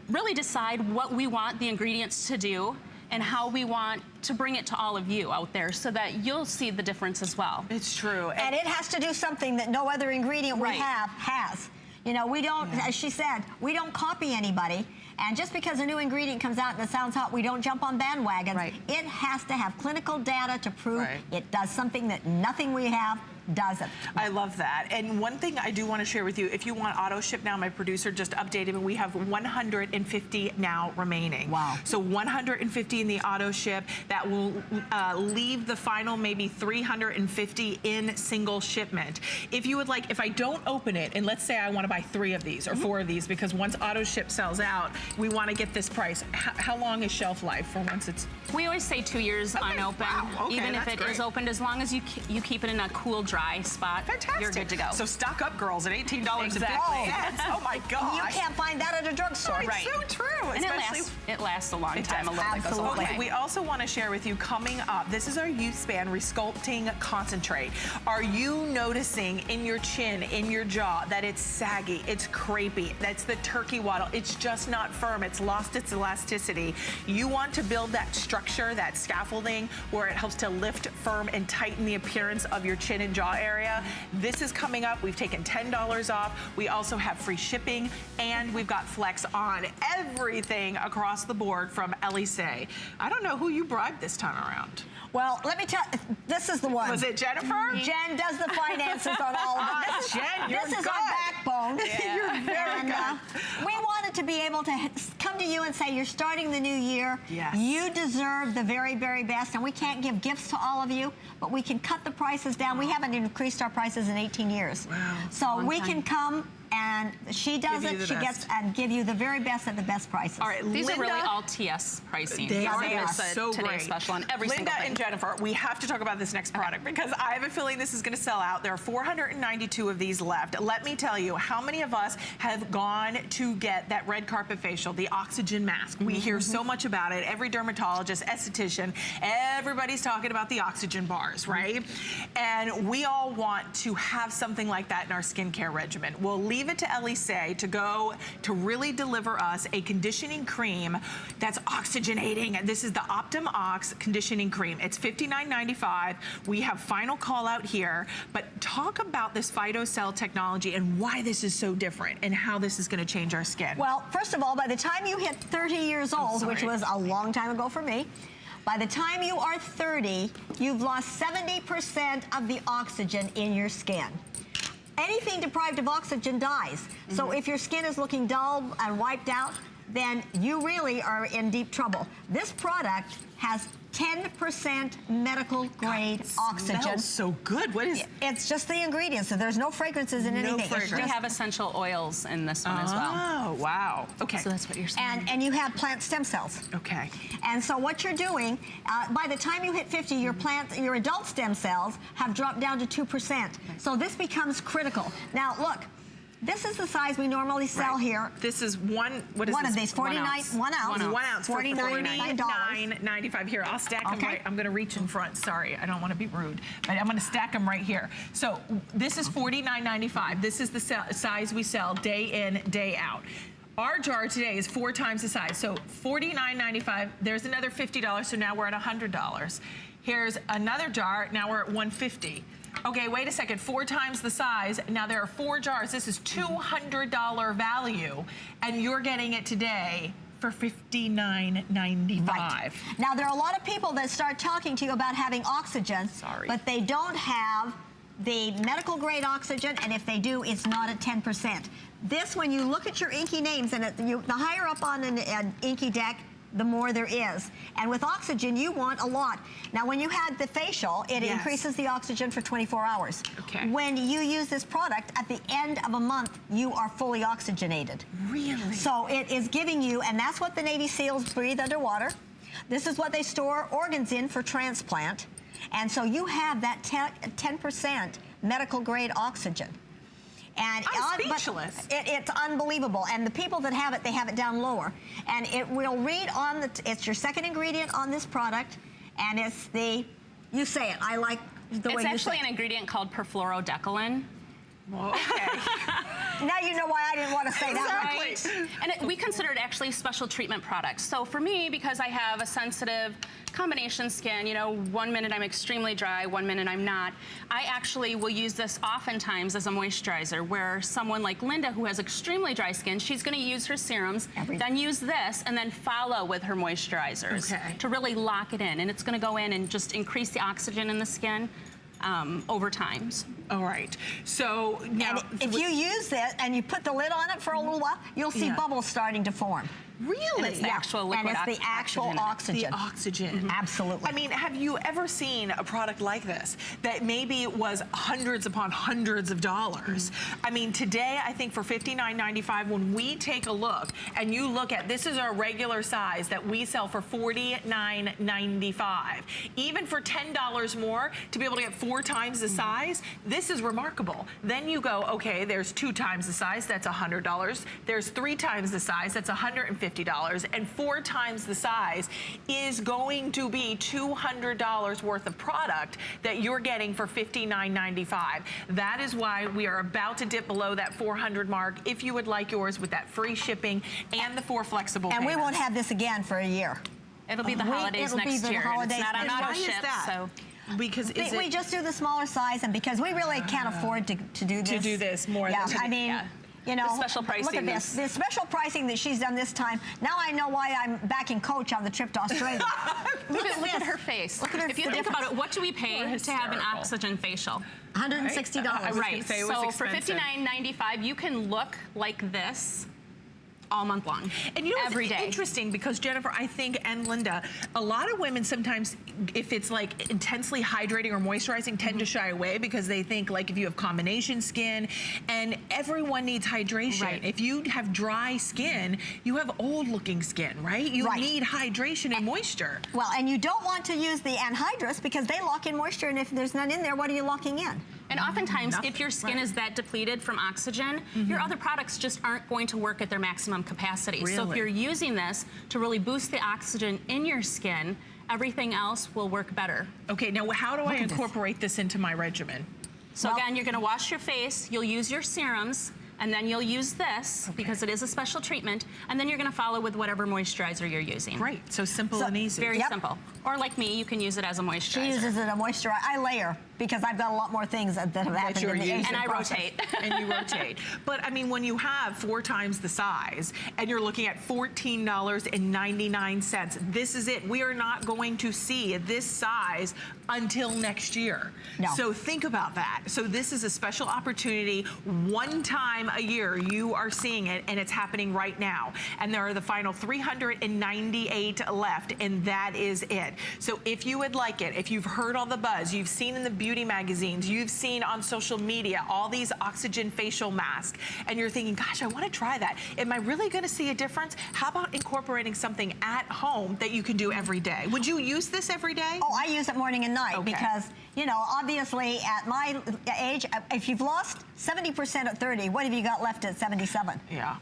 really decide what we want the ingredients to do and how we want to bring it to all of you out there so that you'll see the difference as well. It's true. And it has to do something that no other ingredient we have has. You know, we don't, as she said, we don't copy anybody. And just because a new ingredient comes out and it sounds hot, we don't jump on bandwagons. It has to have clinical data to prove it does something that nothing we have doesn't. I love that. And one thing I do want to share with you, if you want auto ship now, my producer just updated, and we have 150 now remaining. Wow. So 150 in the auto ship. That will leave the final maybe 350 in single shipment. If you would like, if I don't open it, and let's say I want to buy 3 of these or 4 of these, because once auto ship sells out, we want to get this price. How long is shelf life for once it's... We always say 2 years unopened. Wow. Even if it is opened, as long as you keep it in a cool, dry spot, you're good to go. So stock up, girls, at $18.50. Exactly. Oh my gosh. You can't find that at a drugstore. It's so true. And it lasts a long time. A little bit goes a long way. We also want to share with you coming up, this is our Youth Span Resculpting Concentrate. Are you noticing in your chin, in your jaw, that it's saggy, it's crepey, that's the turkey waddle, it's just not firm, it's lost its elasticity. You want to build that structure, that scaffolding, where it helps to lift, firm, and tighten the appearance of your chin and jaw area. This is coming up. We've taken $10 off. We also have free shipping, and we've got flex on everything across the board from Elysee. I don't know who you bribed this time around. Well, let me tell you, this is the one. Was it Jennifer? Jen does the finances on all of it. Jen, you're This is good. our backbone. Yeah. You're very good. We wanted to be able to come to you and say, you're starting the new year. Yes. You deserve the very, very best, and we can't give gifts to all of you, but we can cut the prices down. We haven't increased our prices in 18 years. Wow. So we can come, and she does it. She gets and give you the very best at the best prices. All right, These Linda, are really all TS pricing. They are It's so today's great. special on every single Linda thing. and Jennifer, we have to talk about this next product because I have a feeling this is going to sell out. There are 492 of these left. Let me tell you, how many of us have gone to get that red carpet facial, the oxygen mask? We hear so much about it. Every dermatologist, esthetician, everybody's talking about the oxygen bars, right? And we all want to have something like that in our skincare regimen. We'll leave it to Elysee to go to really deliver us a conditioning cream that's oxygenating. This is the Optum Ox conditioning cream. It's $59.95. We have final call out here, but talk about this phytocell technology and why this is so different and how this is going to change our skin. Well, first of all, by the time you hit 30 years old, which was a long time ago for me, by the time you are 30, you've lost 70% of the oxygen in your skin. Anything deprived of oxygen dies. So if your skin is looking dull and wiped out, then you really are in deep trouble. This product has 10% medical grade oxygen. It smells so good. What is? It's just the ingredients. So there's no fragrances in anything. We have essential oils in this one as well. Oh, wow. Okay. So that's what you're saying. And you have plant stem cells. Okay. And so what you're doing, by the time you hit 50, your adult stem cells have dropped down to 2%. So this becomes critical. Now, look. This is the size we normally sell here. This is one of these, 49, 1 ounce. 1 ounce for $49. $49.95. Here, I'll stack them right. I'm going to reach in front. Sorry, I don't want to be rude, but I'm going to stack them right here. So this is $49.95. This is the size we sell day in, day out. Our jar today is 4 times the size, so $49.95. There's another $50, so now we're at $100. Here's another jar. Now we're at $150. Okay, wait a second, 4 times the size. Now there are 4 jars. This is $200 value, and you're getting it today for $59.95. Right. Now there are a lot of people that start talking to you about having oxygen, but they don't have the medical grade oxygen, and if they do, it's not at 10%. This, when you look at your inky names, and the higher up on an inky deck, the more there is. And with oxygen, you want a lot. Now, when you had the facial, it increases the oxygen for 24 hours. Okay. When you use this product, at the end of a month, you are fully oxygenated. Really? So it is giving you, and that's what the Navy SEALs breathe underwater. This is what they store organs in for transplant. And so you have that 10% medical grade oxygen. And I'm speechless. It's unbelievable. And the people that have it, they have it down lower. And it will read on the, it's your second ingredient on this product. And it's the, you say it, I like the way you say it. It's actually an ingredient called perfluorodecolon. Okay. Now you know why I didn't want to say that. Right. And we consider it actually special treatment products. So for me, because I have a sensitive combination skin, you know, 1 minute I'm extremely dry, 1 minute I'm not, I actually will use this oftentimes as a moisturizer, where someone like Linda, who has extremely dry skin, she's going to use her serums, then use this, and then follow with her moisturizers to really lock it in. And it's going to go in and just increase the oxygen in the skin over time. All right. So now, and if you use it and you put the lid on it for a little while, you'll see bubbles starting to form. Really? And it's the actual liquid and it's the actual oxygen. The oxygen. Absolutely. I mean, have you ever seen a product like this that maybe was hundreds upon hundreds of dollars? I mean, today, I think for $59.95, when we take a look and you look at, this is our regular size that we sell for $49.95. Even for $10 more, to be able to get 4 times the size, this is remarkable. Then you go, okay, there's 2 times the size, that's $100. There's 3 times the size, that's $150. And 4 times the size is going to be $200 worth of product that you're getting for $59.95. That is why we are about to dip below that 400 mark. If you would like yours with that free shipping and the 4 flexible payments. And we won't have this again for a year. It'll be the holidays next year. Holidays. It's not on auto ship, so. Because we just do the smaller size, and because we really can't afford to do this. To do this more than I mean, you know, the special pricing. Look at this. The special pricing that she's done this time. Now I know why I'm backing Coach on the trip to Australia. look at her face. Look at her. If you think about it, what do we pay to have an oxygen facial? $160. Right. So for $59.95, you can look like this all month long. And you know, every day. Interesting, because Jennifer, I think, and Linda, a lot of women sometimes, if it's like intensely hydrating or moisturizing, tend to shy away because they think, like, if you have combination skin, and everyone needs hydration. Right. If you have dry skin, you have old looking skin, right? You need hydration and moisture. Well, and you don't want to use the anhydrous because they lock in moisture, and if there's none in there, what are you locking in? And oftentimes, if your skin is that depleted from oxygen, your other products just aren't going to work at their maximum capacity. Really? So if you're using this to really boost the oxygen in your skin, everything else will work better. Okay, now how do I incorporate this into my regimen? So again, you're gonna wash your face, you'll use your serums, and then you'll use this because it is a special treatment, and then you're gonna follow with whatever moisturizer you're using. Great, so simple and easy. Very simple. Or like me, you can use it as a moisturizer. She uses it as a moisturizer. I layer because I've got a lot more things that have happened in the aging And I process. rotate. And you rotate. But I mean, when you have 4 times the size and you're looking at $14.99, this is it. We are not going to see this size until next year. No. So think about that. So this is a special opportunity. 1 time a year you are seeing it, and it's happening right now. And there are the final 398 left, and that is it. So if you would like it, if you've heard all the buzz, you've seen in the beauty magazines, you've seen on social media all these oxygen facial masks, and you're thinking, gosh, I want to try that. Am I really going to see a difference? How about incorporating something at home that you can do every day? Would you use this every day? Oh, I use it morning and night because, you know, obviously at my age, if you've lost 70% at 30, what have you got left at 77? Yeah.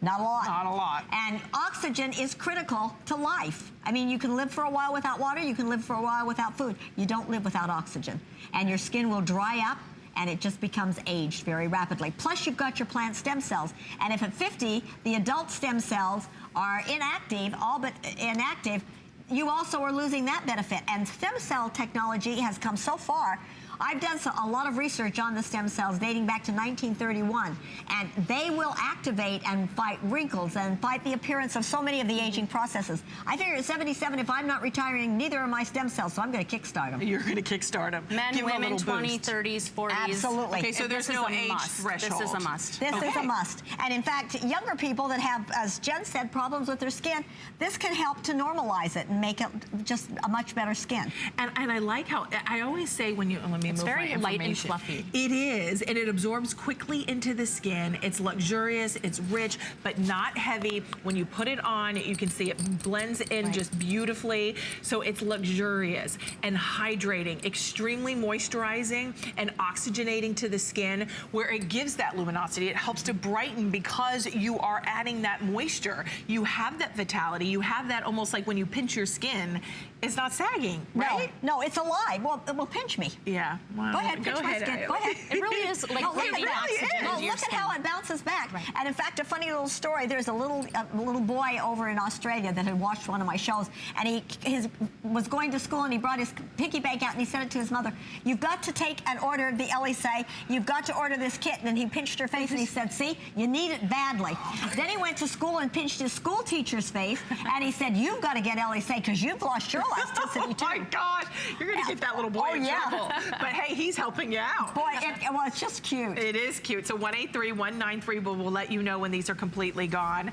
Not a lot. Not a lot. And oxygen is critical to life. I mean, you can live for a while without water, you can live for a while without food. You don't live without oxygen. And your skin will dry up, and it just becomes aged very rapidly. Plus, you've got your plant stem cells. And if at 50, the adult stem cells are inactive, all but inactive, you also are losing that benefit. And stem cell technology has come so far. I've done a lot of research on the stem cells dating back to 1931, and they will activate and fight wrinkles and fight the appearance of so many of the aging processes. I figure at 77, if I'm not retiring, neither are my stem cells, so I'm going to kickstart them. You're going to kickstart them. Men, women, 20s, 30s, 40s. Absolutely. Okay, so there's no age threshold. This is a must. This is a must. And in fact, younger people that have, as Jen said, problems with their skin, this can help to normalize it and make it just a much better skin. And I like how, I always say when you, let me it's move very my light and information. fluffy. It is, and it absorbs quickly into the skin. It's luxurious, it's rich, but not heavy. When you put it on, you can see it blends in just beautifully. So it's luxurious and hydrating, extremely moisturizing and oxygenating to the skin, where it gives that luminosity. It helps to brighten because you are adding that moisture. You have that vitality. You have that almost like when you pinch your skin, it's not sagging, right? No, it's alive. Well, it will pinch me. Yeah. Wow. Go ahead, pinch my skin. Go ahead. It really is like breathing oxygen into your look skin. at how it bounces back. Right. And in fact, a funny little story. There's a little boy over in Australia that had watched one of my shows, and he was going to school, and he brought his piggy bank out, and he said it to his mother, "You've got to take and order the Elysee. You've got to order this kit." And then he pinched her face, and he said, "See, you need it badly." Then he went to school and pinched his school teacher's face, and he said, "You've got to get Elysee because you've lost your elasticity too." Oh my God, you're gonna get that little boy in trouble. But hey, he's helping you out. Boy, well, it's just cute. It is cute. So 183-193, but we'll let you know when these are completely gone.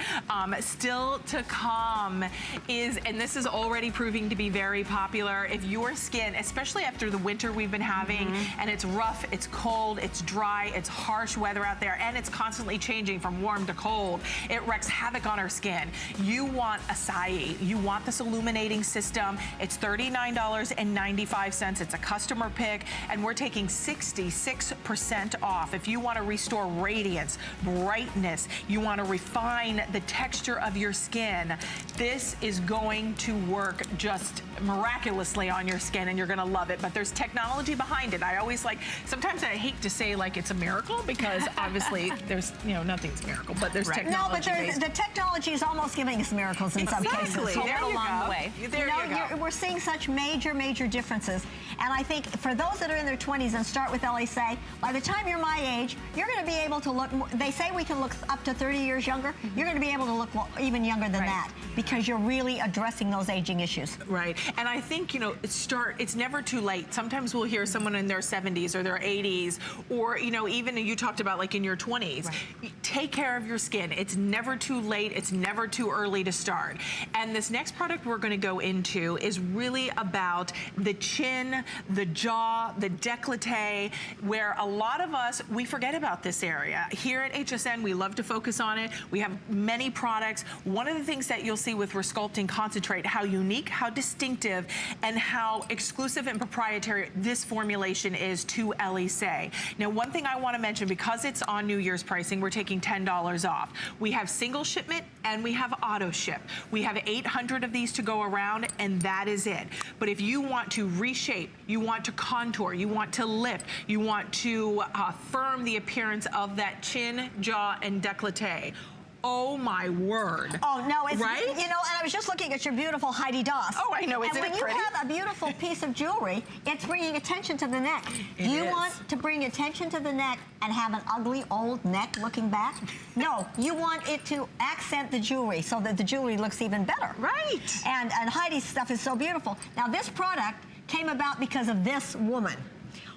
Still to come is, and this is already proving to be very popular, if your skin, especially after the winter we've been having, and it's rough, it's cold, it's dry, it's harsh weather out there, and it's constantly changing from warm to cold, it wreaks havoc on our skin. You want acai. You want this illuminating system. It's $39.95. It's a customer pick, and we're taking 66% off. If you want to restore radiance, brightness, you want to refine the texture of your skin, this is going to work just miraculously on your skin, and you're going to love it. But there's technology behind it. I always sometimes I hate to say like it's a miracle, because obviously there's, nothing's a miracle, but there's technology. No, but the technology is almost giving us miracles in some cases. There you along go. the way. There you go. We're seeing such major differences. And I think for those that are in their 20s and start with Elysee, by the time you're my age, you're going to be able to look, they say we can look up to 30 years younger. You're going to be able to look even younger than that, because you're really addressing those aging issues. Right. And I think, it's never too late. Sometimes we'll hear someone in their 70s or their 80s, or, even you talked about like in your 20s. Right. Take care of your skin. It's never too late. It's never too early to start. And this next product we're going to go into is really about the chin, the jaw, the décolleté, where a lot of us, we forget about this area. Here at HSN, we love to focus on it. We have many products. One of the things that you'll see with Resculpting Concentrate, how unique, how distinctive, and how exclusive and proprietary this formulation is to Elysee. Now, one thing I want to mention, because it's on New Year's pricing, we're taking $10 off. We have single shipment and we have auto ship. We have 800 of these to go around, and that is it. But if you want to reshape, you want to contour, you want to lift, you want to firm the appearance of that chin, jaw, and décolleté, oh my word. Oh, no, it's, right? And I was just looking at your beautiful Heidi Doss. Oh, I know, isn't it pretty? And when you have a beautiful piece of jewelry, it's bringing attention to the neck. Do you want to bring attention to the neck and have an ugly old neck looking back? No, you want it to accent the jewelry so that the jewelry looks even better. Right. And Heidi's stuff is so beautiful. Now, this product came about because of this woman.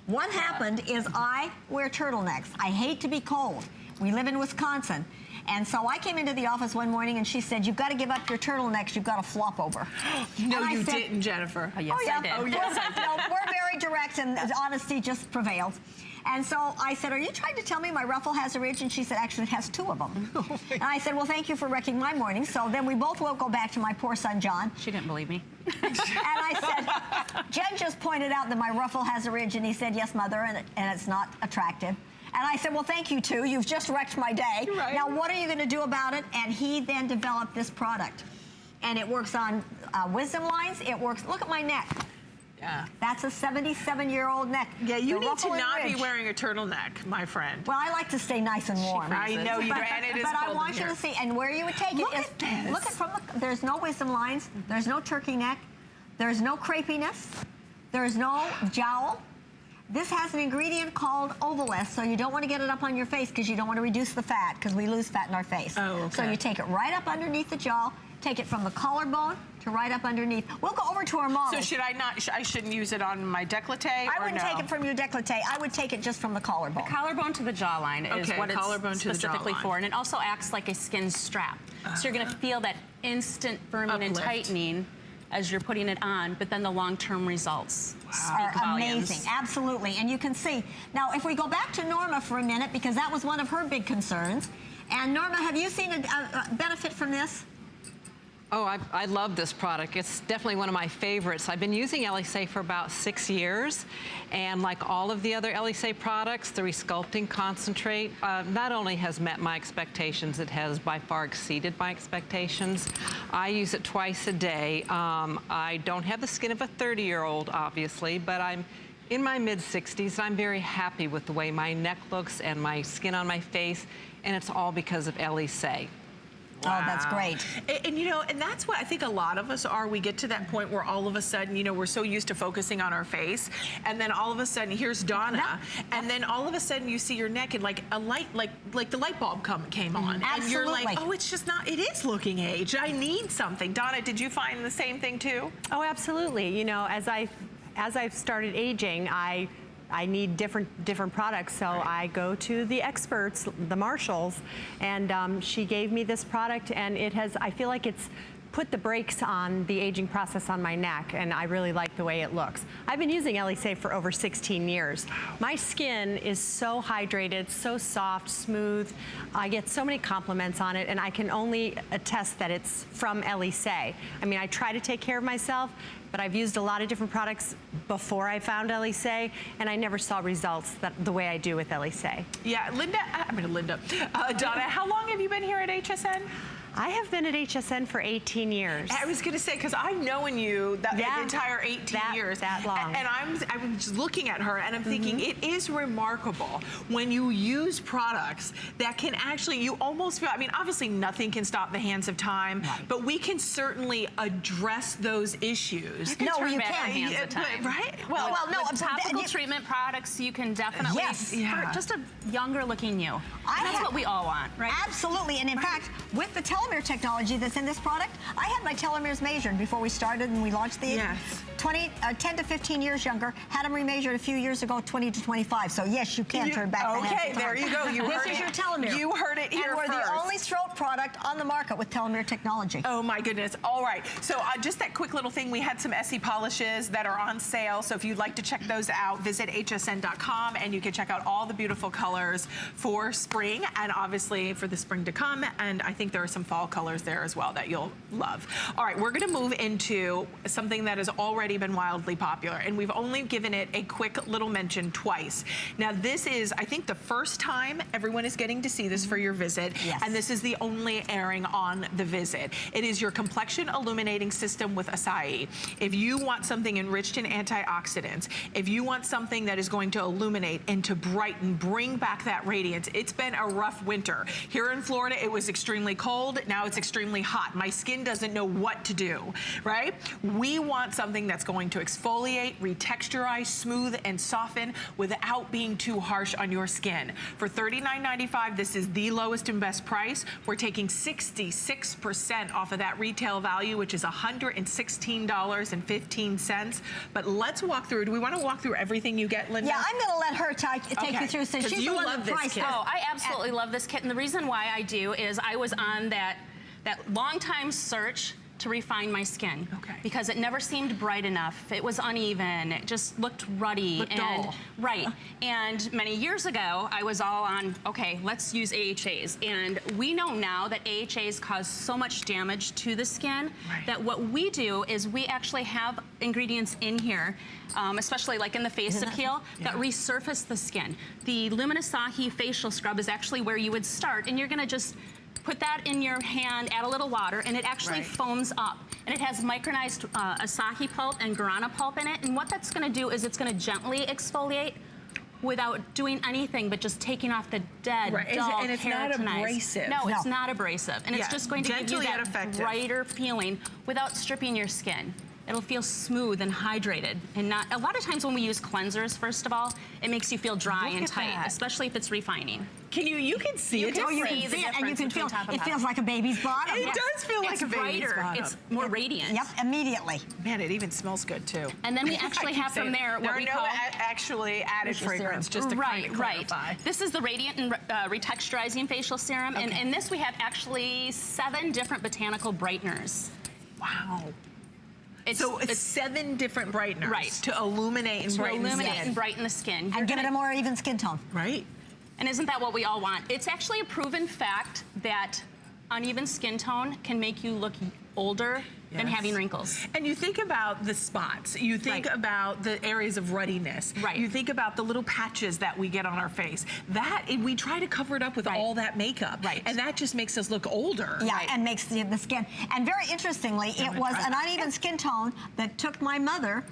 What happened is I wear turtlenecks. I hate to be cold. We live in Wisconsin. And so I came into the office one morning, and she said, "You've got to give up your turtlenecks. You've got to flop over." No, you didn't, Jennifer. Oh, yes, oh, yeah. I did. Oh, yes, I did. No, we're very direct, and honesty just prevails. And so I said, "Are you trying to tell me my ruffle has a ridge?" And she said, "Actually, it has two of them." And I said, "Well, thank you for wrecking my morning." So then we both will go back to my poor son, John. She didn't believe me. And I said, "Jen just pointed out that my ruffle has a ridge." And he said, "Yes, Mother, and it's not attractive." And I said, "Well, thank you, too. You've just wrecked my day. Right. Now, what are you going to do about it?" And he then developed this product. And it works on wisdom lines. It works, look at my neck. Yeah. That's a 77-year-old neck. Yeah, you The need to ruffle and not be ridge. wearing a turtleneck, my friend. Well, I like to stay nice and warm. I know you do, and it is But I cold want in you here. to see, and where you would take Look it is, at this. look at there's no wisdom lines, there's no turkey neck, there's no crepiness, there's no jowl. This has an ingredient called Ovalest, so you don't want to get it up on your face because you don't want to reduce the fat because we lose fat in our face. Oh, okay. So you take it right up underneath the jaw, take it from the collarbone to right up underneath. We'll go over to our model. So should I not, I shouldn't use it on my décolleté? I wouldn't take it from your décolleté. I would take it just from the collarbone. The collarbone to the jawline is what it's specifically for, and it also acts like a skin strap. So you're going to feel that instant firming and tightening as you're putting it on, but then the long-term results speak volumes. Amazing, absolutely. And you can see. Now, if we go back to Norma for a minute, because that was one of her big concerns. And Norma, have you seen a benefit from this? Oh, I love this product. It's definitely one of my favorites. I've been using Elysee for about 6 years, and like all of the other Elysee products, the Resculpting Concentrate not only has met my expectations, it has by far exceeded my expectations. I use it twice a day. I don't have the skin of a 30-year-old, obviously, but I'm in my mid-60s. I'm very happy with the way my neck looks and my skin on my face, and it's all because of Elysee. Wow. Oh, that's great. And you know, and that's what I think a lot of us are. We get to that point where all of a sudden, you know, we're so used to focusing on our face, and then all of a sudden, here's Donna, and then all of a sudden you see your neck and like a light, like the light bulb came on. Absolutely. And you're like, oh, it's just not, it is looking age. I need something. Donna, did you find the same thing too? Oh, absolutely. You know, as I've started aging, I need different products, so I go to the experts, the Marshalls, and she gave me this product, and I feel like it's put the brakes on the aging process on my neck, and I really like the way it looks. I've been using Elysee for over 16 years. My skin is so hydrated, so soft, smooth. I get so many compliments on it, and I can only attest that it's from Elysee. I mean, I try to take care of myself, but I've used a lot of different products before I found Elysee, and I never saw results the way I do with Elysee. Yeah, Donna, how long have you been here at HSN? I have been at HSN for 18 years. I was going to say, because I've known you the entire 18 years. That long. And I'm just looking at her, and I'm thinking, it is remarkable when you use products that can actually, you almost feel, I mean, obviously nothing can stop the hands of time, but we can certainly address those issues. No, you can't. Hands of time. Right? Well, no, topical treatment products, you can definitely, for just a younger looking you. That's what we all want, right? Absolutely, and in fact, with the telomere technology that's in this product, I had my telomeres measured before we started and we launched the 10 to 15 years younger, had them remeasured a few years ago, 20 to 25. So yes, you can turn back the hands of time. Okay, there you go. You this is your telomere. You heard it here first. And we're the only throat product on the market with telomere technology. Oh my goodness. All right. So just that quick little thing, we had some Essie polishes that are on sale. So if you'd like to check those out, visit hsn.com and you can check out all the beautiful colors for spring and obviously for the spring to come. And I think there are some fall colors there as well that you'll love. All right, we're going to move into something that has already been wildly popular, and we've only given it a quick little mention twice. Now, this is, I think, the first time everyone is getting to see this for your visit, and this is the only airing on the visit. It is your complexion illuminating system with acai. If you want something enriched in antioxidants, if you want something that is going to illuminate and to brighten, bring back that radiance. It's been a rough winter. Here in Florida, it was extremely cold. Now it's extremely hot. My skin doesn't know what to do, right? We want something that's going to exfoliate, retexturize, smooth, and soften without being too harsh on your skin. For $39.95, this is the lowest and best price. We're taking 66% off of that retail value, which is $116.15. But let's walk through. Do we want to walk through everything you get, Linda? Yeah, I'm going to let her take you through since she's the one that priced it. Oh, I absolutely love this kit. And the reason why I do is I was on that long time search to refine my skin because it never seemed bright enough. It was uneven. It just looked ruddy dull. Right. And many years ago, I was all on, okay, let's use AHAs. And we know now that AHAs cause so much damage to the skin that what we do is we actually have ingredients in here, especially like in the face appeal, that resurface the skin. The Luminous facial scrub is actually where you would start, and you're gonna just put that in your hand, add a little water, and it actually foams up. And it has micronized acai pulp and guarana pulp in it. And what that's gonna do is it's gonna gently exfoliate without doing anything but just taking off the dead, dull, and it's not abrasive. No, it's not abrasive. And it's just going to give you that brighter feeling without stripping your skin. It'll feel smooth and hydrated, and not, a lot of times when we use cleansers, first of all, it makes you feel dry and tight, especially if it's refining. You can see it. Oh, you can see it, and you can feel it feels like a baby's bottom. It does feel like it's a baby's brighter. bottom. It's more radiant. Yep, immediately. Man, it even smells good too. And then we actually have from there what we call actually added fragrance, just to kind of clarify. This is the Radiant and Retexturizing Facial Serum, and in this we have actually 7 different botanical brighteners. Wow. It's 7 different brighteners to illuminate and brighten the skin. And give it a more even skin tone. Right. And isn't that what we all want? It's actually a proven fact that uneven skin tone can make you look older than having wrinkles. And you think about the spots. You think about the areas of ruddiness. Right. You think about the little patches that we get on our face. That, we try to cover it up with all that makeup. Right. And that just makes us look older. Yeah, and makes the skin. And very interestingly, it was an uneven skin tone that took my mother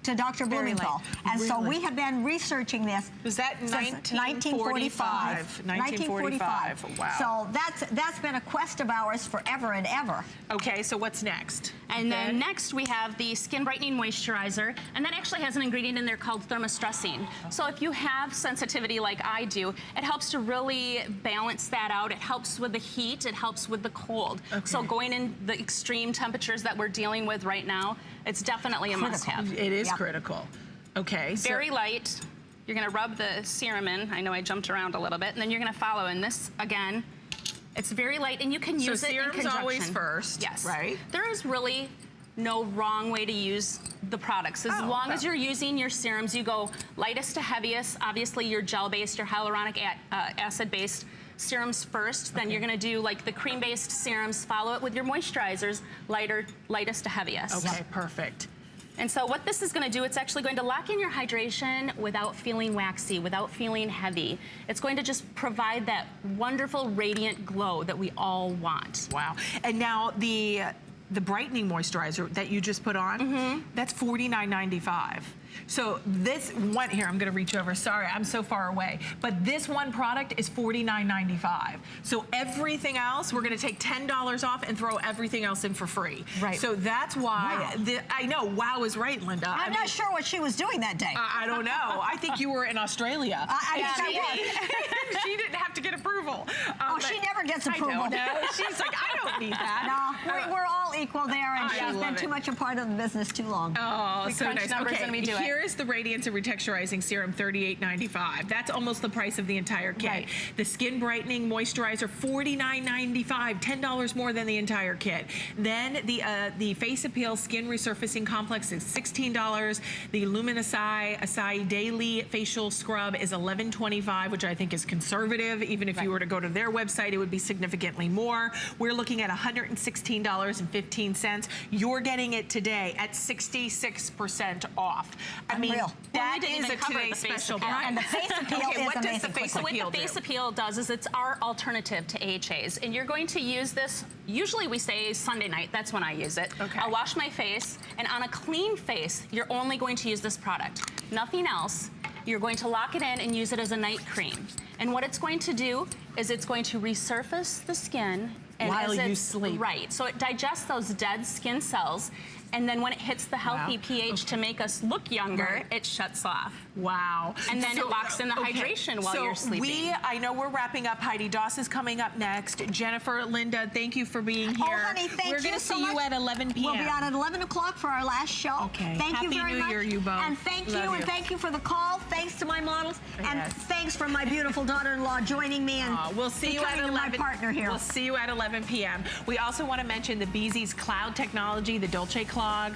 to Dr. Blumenthal. And so we have been researching this. Was that 1945? 1945. Wow. So that's been a quest of ours forever and ever. Okay, so what's next? And then next we have the Skin Brightening Moisturizer, and that actually has an ingredient in there called thermostressine. So if you have sensitivity like I do, it helps to really balance that out. It helps with the heat, it helps with the cold. So going in the extreme temperatures that we're dealing with right now, it's definitely a must-have. It is critical. Okay. Very light. You're gonna rub the serum in. I know I jumped around a little bit, and then you're gonna follow in this again. It's very light, and you can use it in conjunction. Serum's always first, yes. Right? There is really no wrong way to use the products. As long as you're using your serums, you go lightest to heaviest. Obviously, your gel-based, your hyaluronic acid-based serums first. Then you're gonna do like the cream-based serums, follow it with your moisturizers, lightest to heaviest. Okay, perfect. And so what this is going to do, it's actually going to lock in your hydration without feeling waxy, without feeling heavy. It's going to just provide that wonderful radiant glow that we all want. Wow. And now the brightening moisturizer that you just put on, that's $49.95. So this one, here, I'm gonna reach over, sorry, I'm so far away, but this one product is $49.95. So everything else, we're gonna take $10 off and throw everything else in for free. Right. So that's why, I know, wow is right, Linda. I'm not sure what she was doing that day. I don't know. I think you were in Australia. I guess I was. She didn't have to get approval. She never gets approval. I know. She's like, I don't need that. No, we're all equal there, and she's been too much a part of the business too long. Oh, so nice. Okay, and we do here is the Radiance and Retexturizing Serum, $38.95. That's almost the price of the entire kit. Right. The Skin Brightening Moisturizer, $49.95, $10 more than the entire kit. Then the Face Appeal Skin Resurfacing Complex is $16. The Luminous Acai Daily Facial Scrub is $11.25, which I think is conservative. Even if you were to go to their website, it would be significantly more. We're looking at $116.15. You're getting it today at 66% off. I mean, that is a today's special price. And the Face Appeal is what does amazing. the Face So Appeal what the Face Appeal does is it's our alternative to AHAs. And you're going to use this, usually we say Sunday night, that's when I use it. Okay. I'll wash my face, and on a clean face, you're only going to use this product. Nothing else. You're going to lock it in and use it as a night cream. And what it's going to do is it's going to resurface the skin. And while you sleep. Right, so it digests those dead skin cells, and then when it hits the healthy pH to make us look younger, it shuts off. Wow. And then it locks in the hydration while you're sleeping. I know we're wrapping up. Heidi Doss is coming up next. Jennifer, Linda, thank you for being here. Oh, honey, thank you We're going to so see you at 11 p.m. We'll be on at 11 o'clock for our last show. Okay. Thank you very much. Happy New Year, you both. And thank you, and thank you for the call. Thanks to my models. And thanks for my beautiful daughter-in-law joining me and we'll see you at 11. My partner here. We'll see you at 11 p.m. We also want to mention the Beezy's Cloud Technology, the Dolce Clog.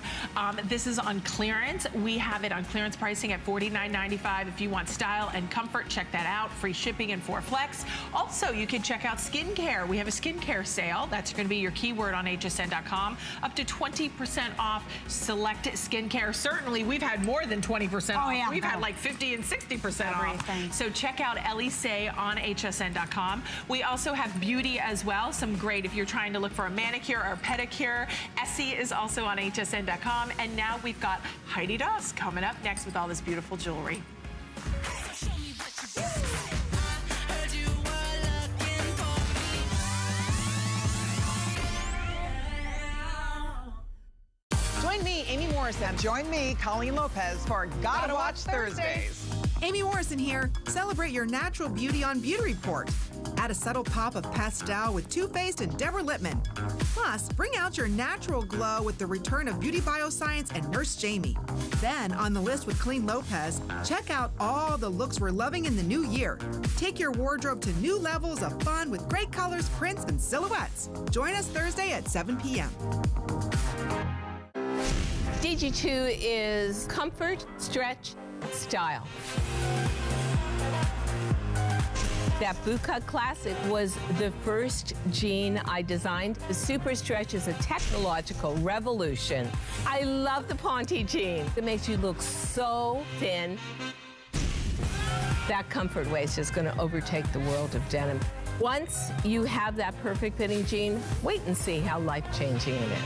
This is on clearance. We have it on clearance pricing at $49.95. If you want style and comfort, check that out. Free shipping and 4Flex. Also, you can check out skincare. We have a skincare sale. That's going to be your keyword on hsn.com. Up to 20% off select skincare. Certainly, we've had more than 20% off. Yeah. We've had like 50 and 60% off. So check out Elysee on hsn.com. We also have beauty as well. Some great, if you're trying to look for a manicure or pedicure. Essie is also on hsn.com. And now we've got Heidi Doss coming up next with all this beautiful jewelry. Join me, Amy Morrison. And join me, Colleen Lopez, for Gotta Watch Thursdays. Amy Morrison here. Celebrate your natural beauty on Beauty Report. Add a subtle pop of pastel with Too Faced and Deborah Lippman. Plus, bring out your natural glow with the return of Beauty Bioscience and Nurse Jamie. Then, on the list with Colleen Lopez, check out all the looks we're loving in the new year. Take your wardrobe to new levels of fun with great colors, prints, and silhouettes. Join us Thursday at 7 p.m. DG2 is comfort, stretch, style. That boot cut classic was the first jean I designed. The Super Stretch is a technological revolution. I love the Ponte jean. It makes you look so thin. That comfort waist is going to overtake the world of denim. Once you have that perfect fitting jean, wait and see how life-changing it is.